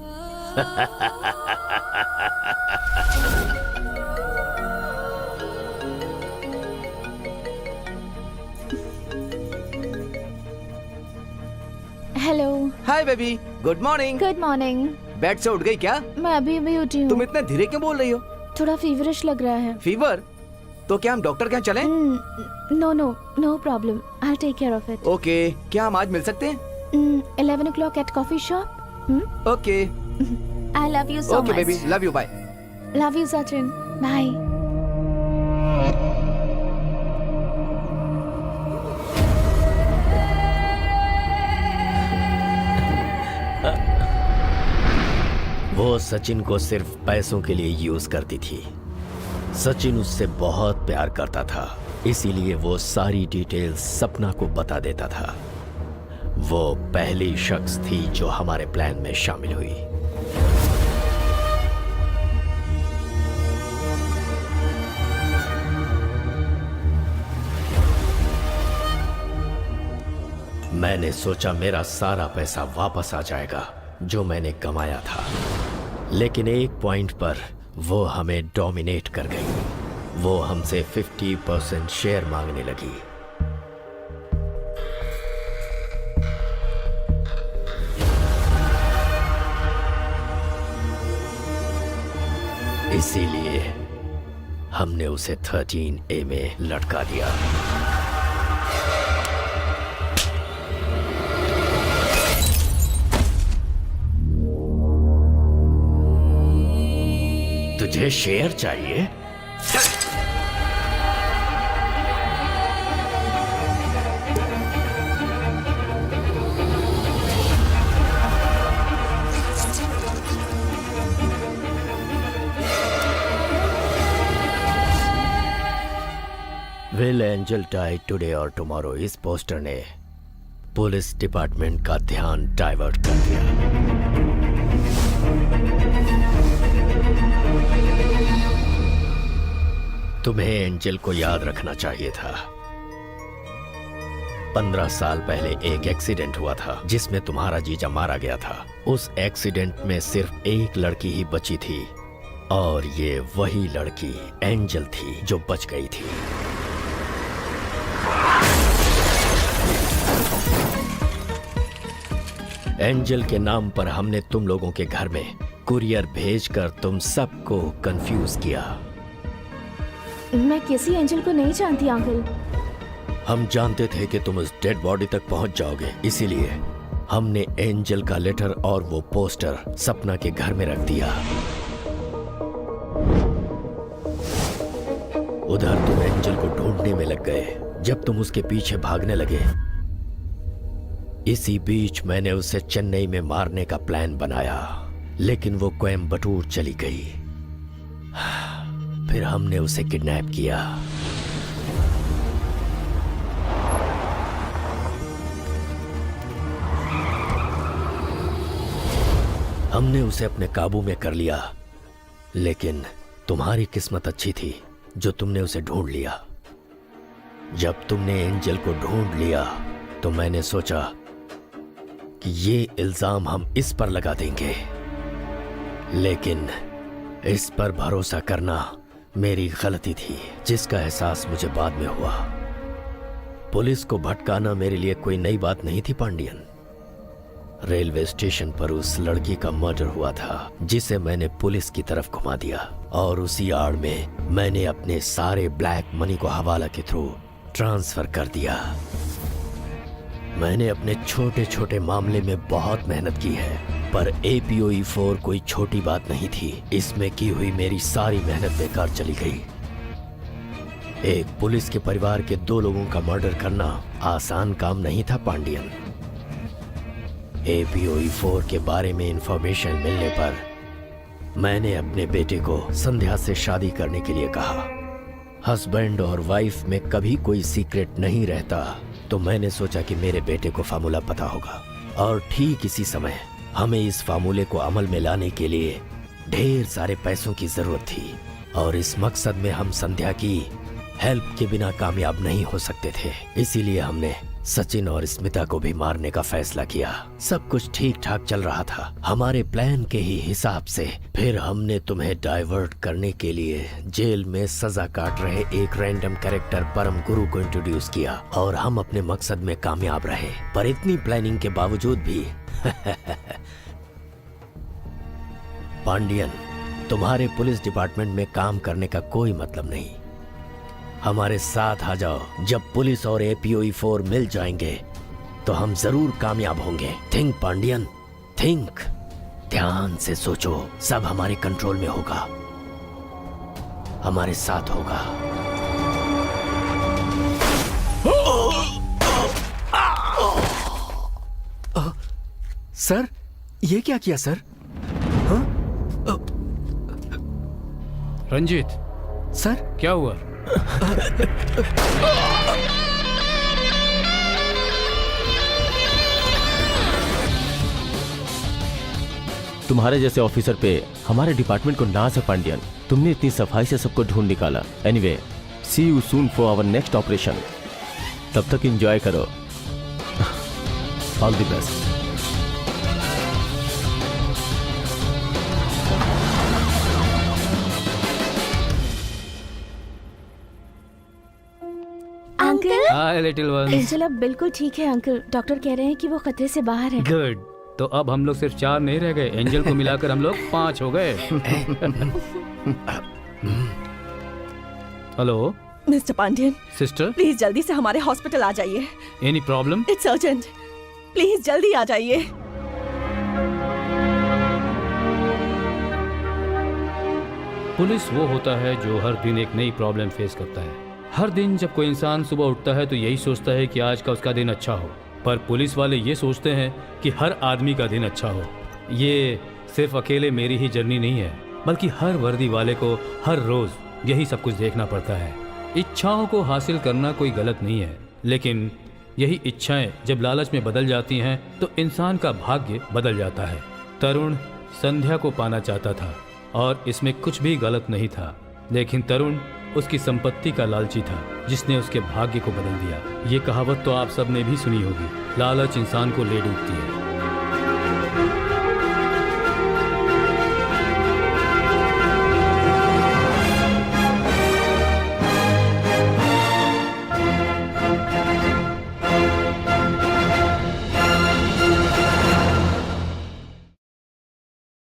Hello. Hi baby, good morning. Good morning. Bed से उठ गई क्या? मैं अभी अभी उठी हूँ। तुम इतने धीरे क्यों बोल रही हो? थोड़ा फीवरिश लग रहा है। फीवर? तो क्या हम डॉक्टर के यहाँ चलें? No no no problem, I take care of it. Okay, क्या हम आज मिल सकते हैं? 11 o'clock at coffee shop. Okay. I love you so okay much. Baby, love you, bye. Love you, Sachin. Bye. वो सचिन को सिर्फ पैसों के लिए यूज करती थी। सचिन उससे बहुत प्यार करता था, इसीलिए वो सारी डिटेल्स सपना को बता देता था। वो पहली शख्स थी जो हमारे प्लान में शामिल हुई। मैंने सोचा मेरा सारा पैसा वापस आ जाएगा जो मैंने कमाया था, लेकिन एक पॉइंट पर वो हमें डोमिनेट कर गई। वो हमसे 50% शेयर मांगने लगी। इसीलिए हमने उसे 13A में लटका दिया। तुझे शेयर चाहिए? विल एंजल डाई टुडे और टुमारो, इस पोस्टर ने पुलिस डिपार्टमेंट का ध्यान डाइवर्ट कर दिया। तुम्हें एंजल को याद रखना चाहिए था। 15 साल पहले एक एक्सीडेंट हुआ था जिसमें तुम्हारा जीजा मारा गया था। उस एक्सीडेंट में सिर्फ एक लड़की ही बची थी और ये वही लड़की एंजल थी जो बच गई थी। एंजल के नाम पर हमने तुम लोगों के घर में कुरियर भेजकर तुम सबको कंफ्यूज किया। मैं किसी एंजल को नहीं जानती अंकल। हम जानते थे कि तुम उस डेड बॉडी तक पहुंच जाओगे, इसीलिए हमने एंजल का लेटर और वो पोस्टर सपना के घर में रख दिया। उधर तुम एंजल को ढूंढने में लग गए। जब तुम उसके पीछे भागने लगे, इसी बीच मैंने उसे चेन्नई में मारने का प्लान बनाया, लेकिन वो कोयम्बटूर चली गई। फिर हमने उसे किडनैप किया। हमने उसे अपने काबू में कर लिया, लेकिन तुम्हारी किस्मत अच्छी थी जो तुमने उसे ढूंढ लिया। जब तुमने एंजल को ढूंढ लिया तो मैंने सोचा कि ये इल्जाम हम इस पर लगा देंगे, लेकिन इस पर भरोसा करना मेरी गलती थी, जिसका एहसास मुझे बाद में हुआ। पुलिस को भटकाना मेरे लिए कोई नई बात नहीं थी पांडियन। रेलवे स्टेशन पर उस लड़की का मर्डर हुआ था जिसे मैंने पुलिस की तरफ घुमा दिया, और उसी आड़ में मैंने अपने सारे ब्लैक मनी को हवाला के थ्रू ट्रांसफर कर दिया। मैंने अपने छोटे छोटे मामले में बहुत मेहनत की है, पर APOE 4 कोई छोटी बात नहीं थी। इसमें की हुई मेरी सारी मेहनत बेकार चली गई। एक पुलिस के परिवार के 2 लोगों का मर्डर करना आसान काम नहीं था पांडियन। APOE 4 के बारे में इंफॉर्मेशन मिलने पर मैंने अपने बेटे को संध्या से शादी करने के लिए कहा। हस्बैंड और वाइफ में कभी कोई सीक्रेट नहीं रहता, तो मैंने सोचा कि मेरे बेटे को फार्मूला पता होगा, और ठीक इसी समय हमें इस फार्मूले को अमल में लाने के लिए ढेर सारे पैसों की जरूरत थी, और इस मकसद में हम संध्या की हेल्प के बिना कामयाब नहीं हो सकते थे। इसीलिए हमने सचिन और स्मिता को भी मारने का फैसला किया। सब कुछ ठीक ठाक चल रहा था हमारे प्लान के ही हिसाब से। फिर हमने तुम्हें डाइवर्ट करने के लिए जेल में सजा काट रहे एक रैंडम कैरेक्टर परम गुरु को इंट्रोड्यूस किया, और हम अपने मकसद में कामयाब रहे। पर इतनी प्लानिंग के बावजूद भी पांडियन, तुम्हारे पुलिस डिपार्टमेंट में काम करने का कोई मतलब नहीं। हमारे साथ आ जाओ। जब पुलिस और APOE 4 मिल जाएंगे तो हम जरूर कामयाब होंगे। Think Pandian, think. ध्यान से सोचो, सब हमारे कंट्रोल में होगा, हमारे साथ होगा। सर, ये क्या किया सर? रंजीत, सर क्या हुआ? तुम्हारे जैसे ऑफिसर पे हमारे डिपार्टमेंट को नाज है पांडियन। तुमने इतनी सफाई से सबको ढूंढ निकाला। Anyway, see you soon for our next operation. तब तक एंजॉय करो। All the best. Uncle, hi little one. Angel अब बिल्कुल ठीक है अंकल। डॉक्टर कह रहे हैं कि वो खतरे से बाहर है। गुड। तो अब हम लोग सिर्फ 4 नहीं रह गए, एंजल को मिलाकर हम लोग 5 हो गए। Hello mister Pandian, sister, please जल्दी से हमारे हॉस्पिटल आ जाइए। Any problem? It's urgent, please जल्दी आ जाइए। पुलिस वो होता है जो हर दिन एक नई प्रॉब्लम फेस करता है। हर दिन जब कोई इंसान सुबह उठता है तो यही सोचता है कि आज का उसका दिन अच्छा हो, पर पुलिस वाले ये सोचते हैं कि हर आदमी का दिन अच्छा हो। ये सिर्फ अकेले मेरी ही जर्नी नहीं है, बल्कि हर वर्दी वाले को हर रोज यही सब कुछ देखना पड़ता है। इच्छाओं को हासिल करना कोई गलत नहीं है, लेकिन यही इच्छाएं जब लालच में बदल जाती हैं तो इंसान का भाग्य बदल जाता है। तरुण संध्या को पाना चाहता था और इसमें कुछ भी गलत नहीं था, लेकिन तरुण उसकी संपत्ति का लालची था जिसने उसके भाग्य को बदल दिया। ये कहावत तो आप सब ने भी सुनी होगी, लालच इंसान को ले डूबती है।